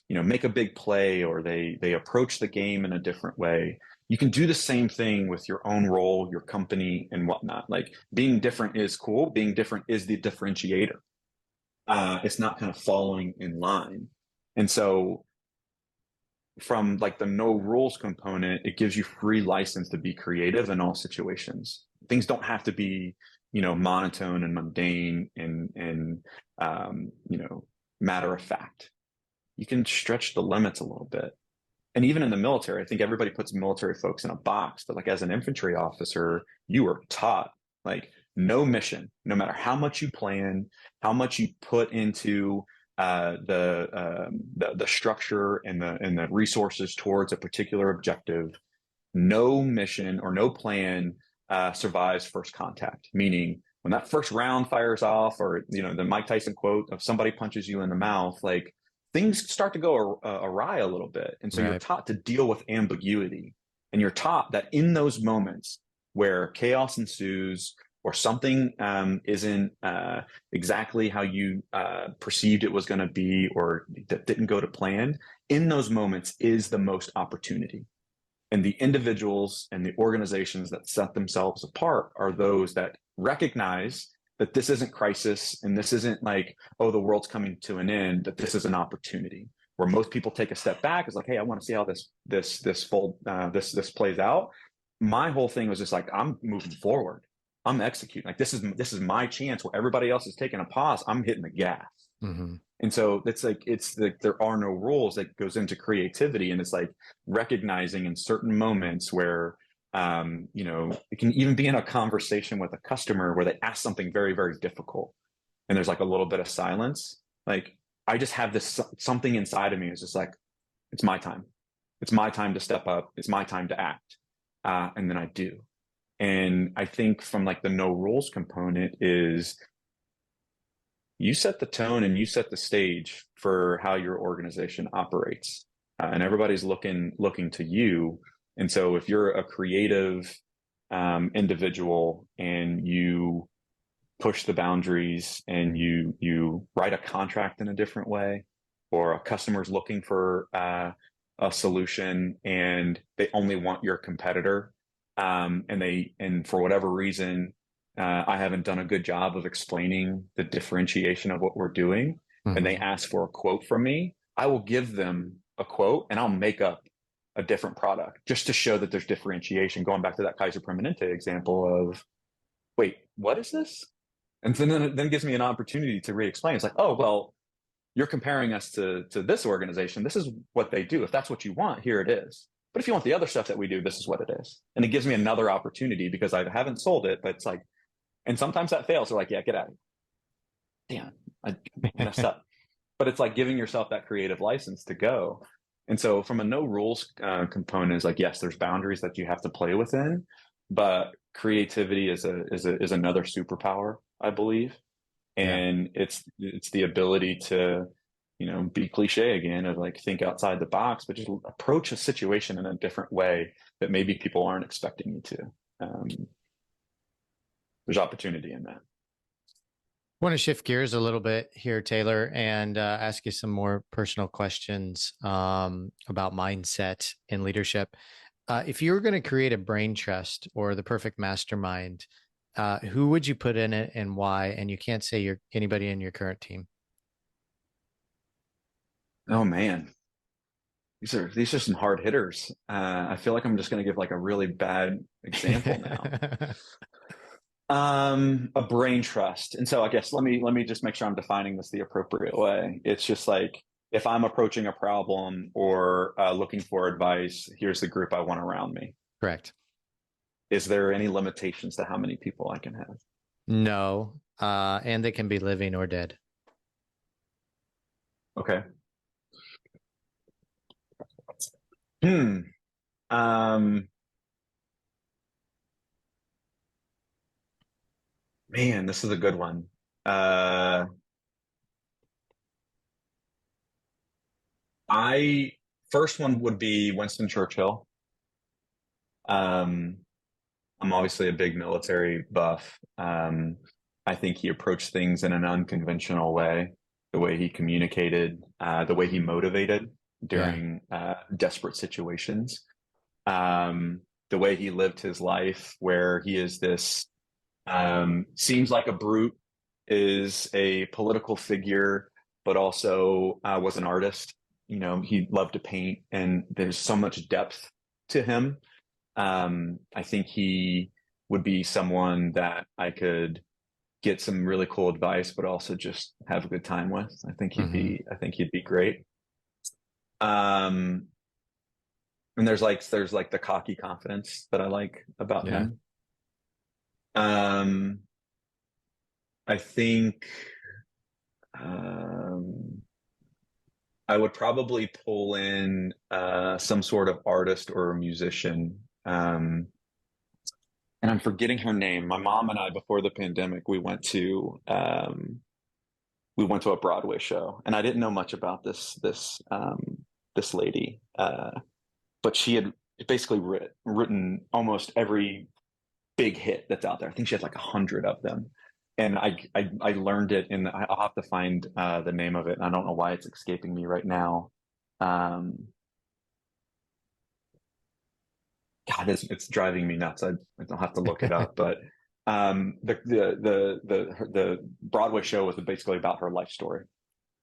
make a big play, or they approach the game in a different way. You can do the same thing with your own role, your company, and whatnot. Like, being different is cool. Being different is the differentiator. It's not kind of following in line. And so from like the no rules component, it gives you free license to be creative in all situations. Things don't have to be, monotone and mundane and matter of fact. You can stretch the limits a little bit. And even in the military, I think everybody puts military folks in a box, but like, as an infantry officer, you are taught, like, no mission, no matter how much you plan, how much you put into the structure and the resources towards a particular objective, no mission or no plan survives first contact. Meaning, when that first round fires off, or the Mike Tyson quote of somebody punches you in the mouth, like, things start to go awry a little bit. And so you're Right. taught to deal with ambiguity. And you're taught that in those moments where chaos ensues or something isn't exactly how you perceived it was going to be, or that didn't go to plan, in those moments is the most opportunity. And the individuals and the organizations that set themselves apart are those that recognize that this isn't crisis and this isn't like, oh, the world's coming to an end, that this is an opportunity. Where most people take a step back, is like, hey, I want to see how this plays out. My whole thing was just like, I'm moving forward. I'm executing. Like this is my chance where everybody else is taking a pause. I'm hitting the gas. Mm-hmm. And so there are no rules that goes into creativity. And it's like recognizing in certain moments where, it can even be in a conversation with a customer where they ask something very, very difficult. And there's like a little bit of silence. Like I just have this something inside of me. It's just like, it's my time. It's my time to step up. It's my time to act. And then I do. And I think from like the no rules component is, you set the tone and you set the stage for how your organization operates, and everybody's looking to you. And so if you're a creative individual and you push the boundaries and you write a contract in a different way, or a customer's looking for a solution and they only want your competitor, and for whatever reason, I haven't done a good job of explaining the differentiation of what we're doing, and they ask for a quote from me, I will give them a quote and I'll make up a different product just to show that there's differentiation. Going back to that Kaiser Permanente example of, wait, what is this? And then it gives me an opportunity to re-explain. It's like, oh, well, you're comparing us to this organization. This is what they do. If that's what you want, here it is. But if you want the other stuff that we do, this is what it is. And it gives me another opportunity because I haven't sold it, but it's like, and sometimes that fails. They're like, yeah, get out of here. Damn, I messed up. But it's like giving yourself that creative license to go. And so from a no rules component is like, yes, there's boundaries that you have to play within, but creativity is another superpower, I believe. And it's the ability to, be cliche again of like think outside the box, but just approach a situation in a different way that maybe people aren't expecting you to. There's opportunity in that. I want to shift gears a little bit here, Taylor, and ask you some more personal questions about mindset and leadership. If you were going to create a brain trust or the perfect mastermind, who would you put in it and why? And you can't say anybody in your current team. Oh man, these are some hard hitters. I feel like I'm just going to give like a really bad example now. A brain trust. And so I guess let me just make sure I'm defining this the appropriate way. It's just like, if I'm approaching a problem or looking for advice, here's the group I want around me. Correct. Is there any limitations to how many people I can have? No. And they can be living or dead. Okay. Man, this is a good one. First one would be Winston Churchill. I'm obviously a big military buff. I think he approached things in an unconventional way, the way he communicated, the way he motivated during desperate situations, the way he lived his life, where he is this seems like a brute, is a political figure, but also was an artist. He loved to paint, and there's so much depth to him. I think he would be someone that I could get some really cool advice, but also just have a good time with. I think he'd be great. And there's the cocky confidence that I like about him. I think I would probably pull in some sort of artist or a musician. And I'm forgetting her name. My mom and I, before the pandemic, we went to we went to a Broadway show, and I didn't know much about this lady, but she had basically written almost every big hit that's out there. I think she had like 100 of them, and I learned it, and I'll have to find the name of it. And I don't know why it's escaping me right now. God, it's driving me nuts. I'll have to look it up, but the Broadway show was basically about her life story,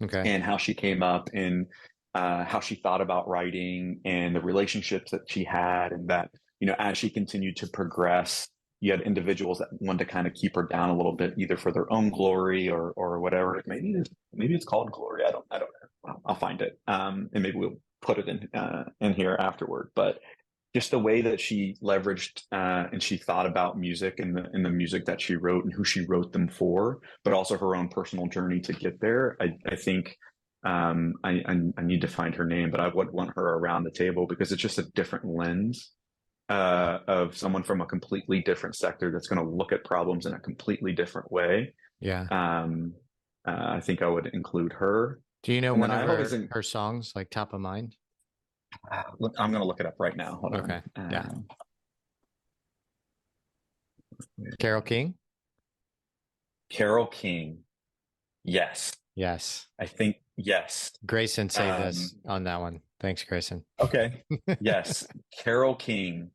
Okay. and how she came up, and how she thought about writing, and the relationships that she had, and that, as she continued to progress, you had individuals that wanted to kind of keep her down a little bit, either for their own glory or whatever. Maybe it's called glory. I don't know. I'll find it, and maybe we'll put it in here afterward. But just the way that she leveraged and she thought about music, and the music that she wrote, and who she wrote them for, but also her own personal journey to get there. I think I need to find her name, but I would want her around the table, because it's just a different lens of someone from a completely different sector that's going to look at problems in a completely different way. Yeah. I think I would include her. Do you know And one then of her songs, like top of mind? Look, I'm going to look it up right now. Hold on. Okay. Yeah. Carole King? Carole King. Yes. Yes. I think yes. Grayson saved us on that one. Thanks, Grayson. Okay. Yes. Carole King.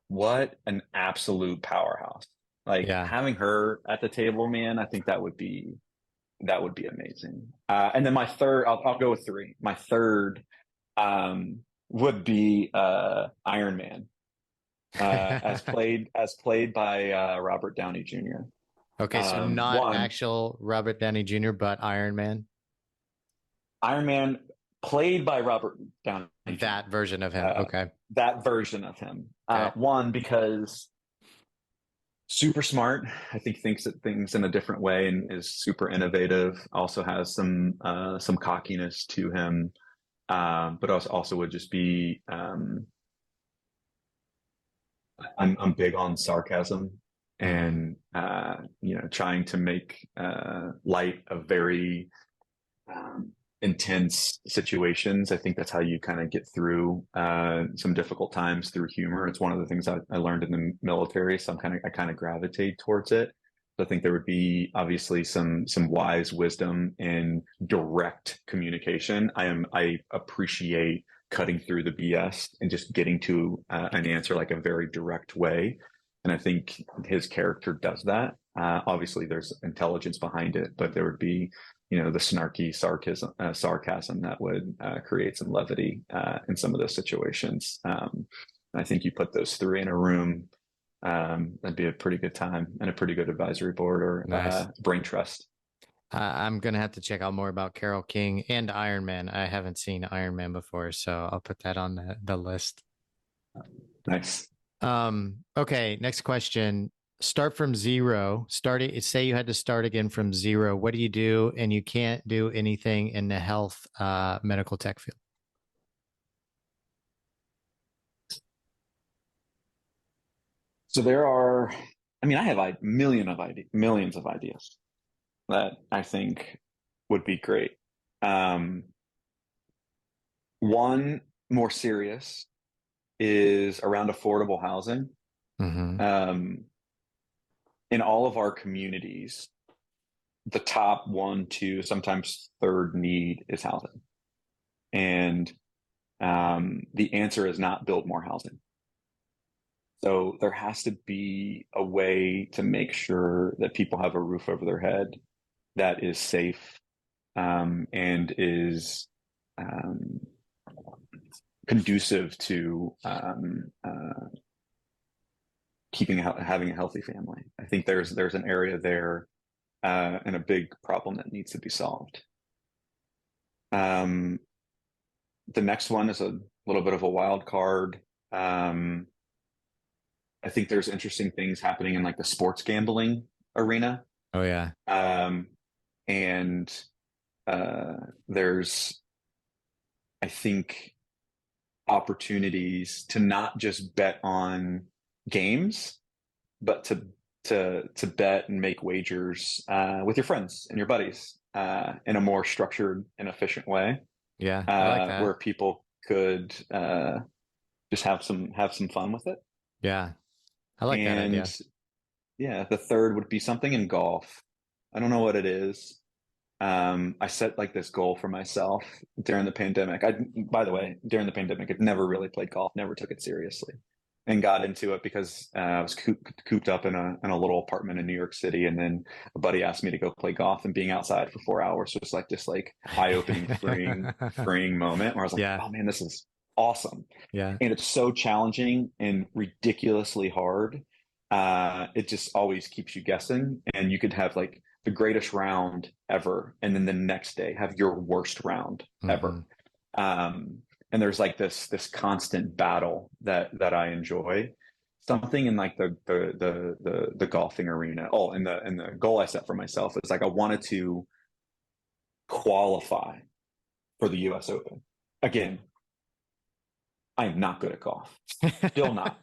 What an absolute powerhouse. Like, having her at the table, man, I think that would be amazing. And then my third, I'll go with three. My third would be Iron Man, as played by Robert Downey Jr. Okay, so not actual Robert Downey Jr., but Iron Man. Iron Man played by Robert Downey Jr. That version of him. Okay. That version of him. Okay. One, because super smart. I think thinks at things in a different way, and is super innovative. Also has some cockiness to him. But also would just be, I'm big on sarcasm, and trying to make light of very intense situations. I think that's how you kind of get through some difficult times, through humor. It's one of the things I learned in the military, so I kind of gravitate towards it. So I think there would be obviously some wise wisdom in direct communication. I appreciate cutting through the BS and just getting to an answer like a very direct way. And I think his character does that. Obviously, there's intelligence behind it, but there would be, the snarky sarcasm that would create some levity in some of those situations. I think you put those three in a room, that'd be a pretty good time, and a pretty good advisory board or Nice. brain trust. I'm going to have to check out more about Carole King and Iron Man. I haven't seen Iron Man before, so I'll put that on the list. Nice. Okay, next question. Start from zero. Say you had to start again from zero. What do you do? And you can't do anything in the health medical tech field. So I have millions of ideas that I think would be great. One more serious is around affordable housing. Mm-hmm. In all of our communities, the top 1, 2, sometimes third need is housing. And the answer is not build more housing. So there has to be a way to make sure that people have a roof over their head that is safe, and is conducive to having a healthy family. I think there's an area there, and a big problem that needs to be solved. The next one is a little bit of a wild card. I think there's interesting things happening in like the sports gambling arena. Oh yeah. And there's, I think, opportunities to not just bet on games, but to bet and make wagers with your friends and your buddies. in a more structured and efficient way, Yeah, I like that. where people could just have some fun with it. Yeah, I like that And idea. yeah, the third would be something in golf. I don't know what it is. I set like this goal for myself during the pandemic. By the way, during the pandemic, I'd never really played golf, never took it seriously, and got into it because I was cooped up in a little apartment in New York City, and then a buddy asked me to go play golf, and being outside for 4 hours was like this like eye-opening, freeing moment where I was like, Yeah, oh man, this is awesome, yeah. and it's so challenging and ridiculously hard. It just always keeps you guessing, and you could have like the greatest round ever, and then the next day have your worst round ever. Hmm. And there's like this constant battle that I enjoy. Something in like the golfing arena. Oh, and the goal I set for myself is like I wanted to qualify for the U.S. Open. Again, I am not good at golf. Still not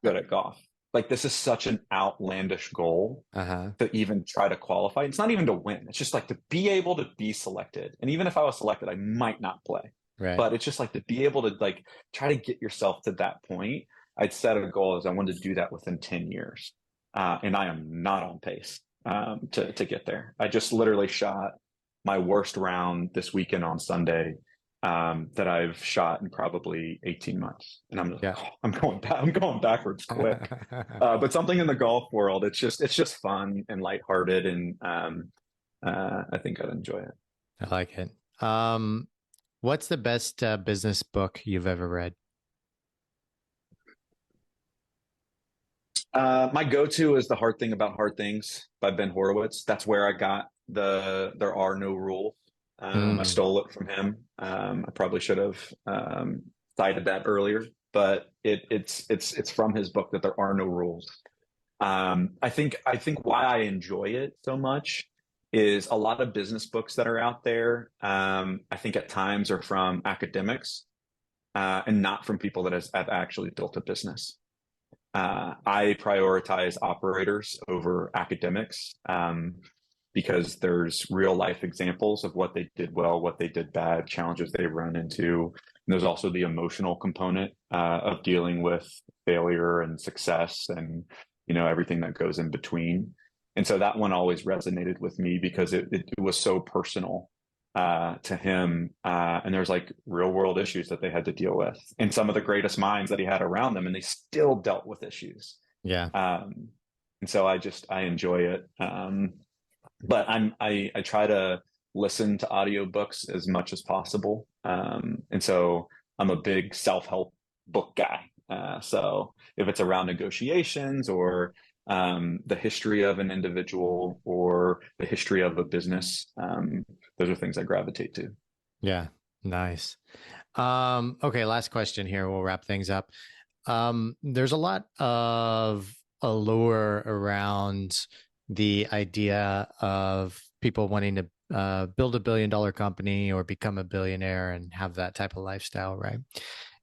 good at golf. Like this is such an outlandish goal Uh-huh. to even try to qualify. It's not even to win. It's just like to be able to be selected. And even if I was selected, I might not play. Right. But it's just like to be able to like try to get yourself to that point. I'd set a goal as I wanted to do that within 10 years. And I am not on pace to get there. I just literally shot my worst round this weekend on Sunday that I've shot in probably 18 months. And I'm just, Yeah. oh, I'm going backwards quick. But something in the golf world, it's just fun and lighthearted, and I think I'd enjoy it. I like it. What's the best business book you've ever read? My go-to is The Hard Thing About Hard Things by Ben Horowitz. That's where I got the There Are No Rules. I Mm, stole it from him. I probably should have cited that earlier, but it's from his book that there are no rules. I think why I enjoy it so much is a lot of business books that are out there. I think at times are from academics and not from people that have actually built a business. I prioritize operators over academics because there's real life examples of what they did well, what they did bad, challenges they run into. And there's also the emotional component of dealing with failure and success, and everything that goes in between. And so that one always resonated with me because it was so personal to him. And there's like real world issues that they had to deal with, and some of the greatest minds that he had around them, and they still dealt with issues. yeah. And so I enjoy it. But I try to listen to audiobooks as much as possible. And so I'm a big self-help book guy. So if it's around negotiations or the history of an individual or the history of a business, those are things I gravitate to. Yeah. Nice. Okay, last question here. We'll wrap things up. There's a lot of allure around the idea of people wanting to build $1 billion company or become a billionaire and have that type of lifestyle, right?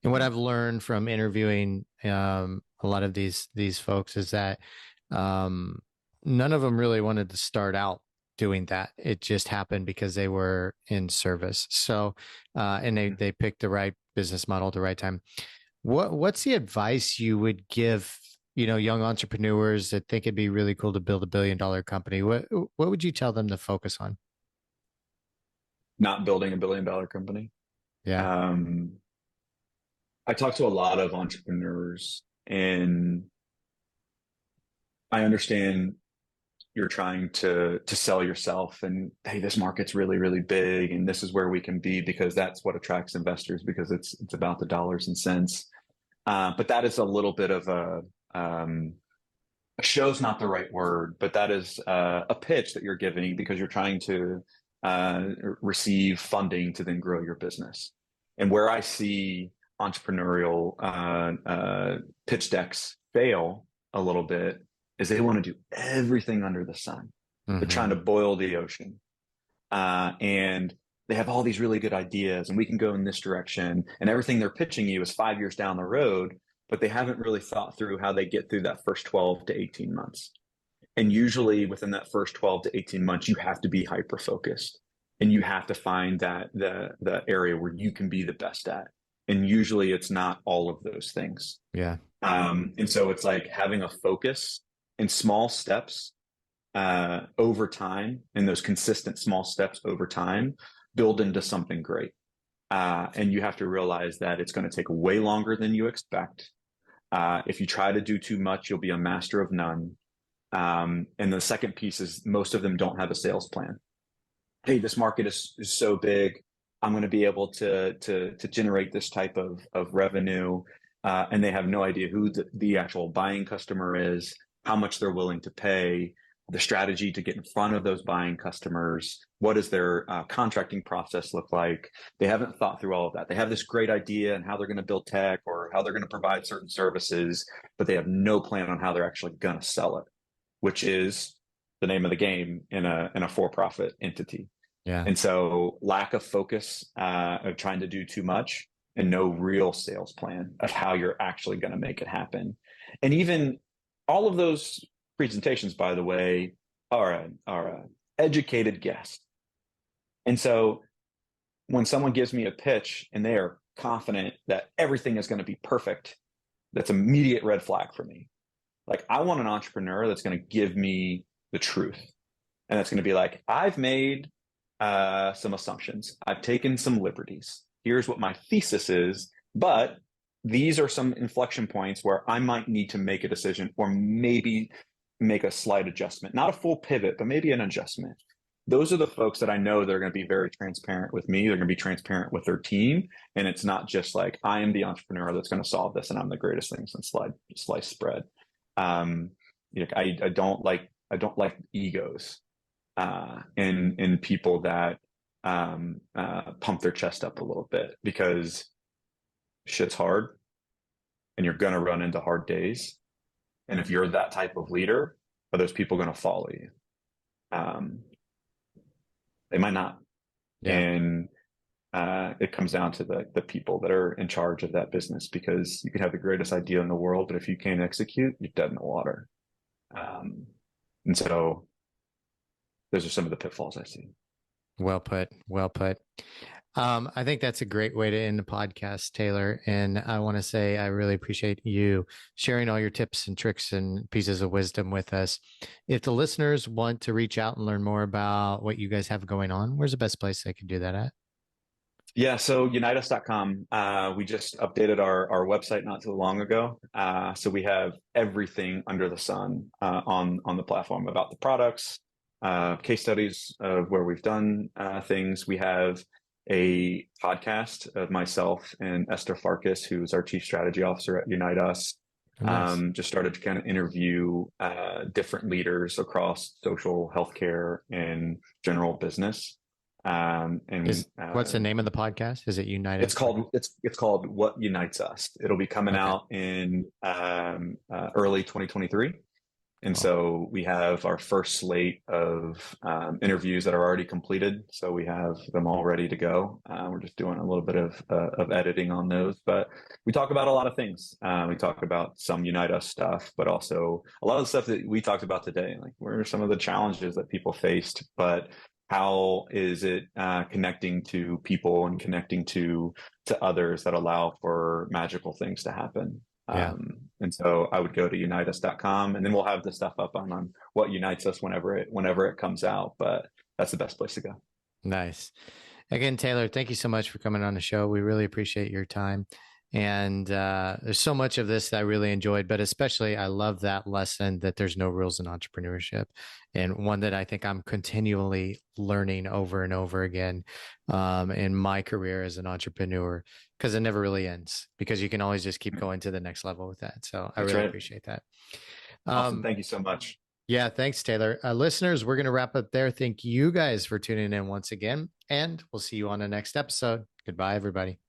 And what I've learned from interviewing a lot of these folks is that none of them really wanted to start out doing that. It just happened because they were in service. So, and they picked the right business model at the right time. What's the advice you would give, young entrepreneurs that think it'd be really cool to build $1 billion company? What would you tell them to focus on? Not building $1 billion company. Yeah. I talk to a lot of entrepreneurs, and I understand you're trying to sell yourself, and hey, this market's really, really big, and this is where we can be because that's what attracts investors, because it's about the dollars and cents. But that is a little bit of a show's not the right word, but that is a pitch that you're giving because you're trying to receive funding to then grow your business. And where I see entrepreneurial pitch decks fail a little bit is they want to do everything under the sun. They're trying to boil the ocean. And they have all these really good ideas, and we can go in this direction. And everything they're pitching you is 5 years down the road, but they haven't really thought through how they get through that first 12 to 18 months. And usually within that first 12 to 18 months, you have to be hyper focused and you have to find that the area where you can be the best at. And usually it's not all of those things. Yeah. And so it's like having a focus in small steps over time, and those consistent small steps over time build into something great. And you have to realize that it's going to take way longer than you expect. If you try to do too much, you'll be a master of none. And the second piece is most of them don't have a sales plan. Hey, this market is so big. I'm going to be able to generate this type of revenue. And they have no idea who the actual buying customer is, how much they're willing to pay, the strategy to get in front of those buying customers. What does their contracting process look like? They haven't thought through all of that. They have this great idea and how they're going to build tech or how they're going to provide certain services, but they have no plan on how they're actually going to sell it, which is the name of the game in a for-profit entity. Yeah. And so lack of focus of trying to do too much and no real sales plan of how you're actually going to make it happen. And even all of those presentations, by the way, are a educated guess. And so when someone gives me a pitch and they are confident that everything is going to be perfect, that's an immediate red flag for me. Like, I want an entrepreneur that's going to give me the truth. And that's going to be like, I've made some assumptions. I've taken some liberties. Here's what my thesis is, but these are some inflection points where I might need to make a decision or maybe make a slight adjustment, not a full pivot, but maybe an adjustment. Those are the folks that I know they're going to be very transparent with me. They're going to be transparent with their team. And it's not just like, I am the entrepreneur that's going to solve this and I'm the greatest thing since sliced bread. I don't like egos in people that pump their chest up a little bit, because shit's hard and you're going to run into hard days. And if you're that type of leader, are those people going to follow you? They might not. Yeah. And it comes down to the people that are in charge of that business, because you could have the greatest idea in the world, but if you can't execute, you're dead in the water. And so those are some of the pitfalls I see. Well put. Well put. I think that's a great way to end the podcast, Taylor. And I want to say I really appreciate you sharing all your tips and tricks and pieces of wisdom with us. If the listeners want to reach out and learn more about what you guys have going on, where's the best place they can do that at? Yeah, so UniteUs.com. We just updated our website not too long ago. So we have everything under the sun on the platform about the products, case studies of where we've done things. We have a podcast of myself and Esther Farkas, who's our chief strategy officer at UniteUs. Nice. Just started to kind of interview different leaders across social, healthcare, and general business. What's the name of the podcast? Is it Unite? It's called What Unites Us. It'll be coming out in early 2023. And so we have our first slate of interviews that are already completed. So we have them all ready to go. We're just doing a little bit of editing on those, but we talk about a lot of things. We talk about some Unite Us stuff, but also a lot of the stuff that we talked about today. Like, what are some of the challenges that people faced, but how is it connecting to people and connecting to others that allow for magical things to happen? Yeah. And so I would go to UniteUs.com, and then we'll have the stuff up on what unites us whenever it comes out. But that's the best place to go. Nice. Again, Taylor, thank you so much for coming on the show. We really appreciate your time. And there's so much of this that I really enjoyed, but especially I love that lesson that there's no rules in entrepreneurship, and one that I think I'm continually learning over and over again in my career as an entrepreneur, because it never really ends, because you can always just keep going to the next level with that. So I really appreciate that. Awesome. Thank you so much. Yeah, thanks, Taylor. Listeners, we're going to wrap up there. Thank you guys for tuning in once again, and we'll see you on the next episode. Goodbye, everybody.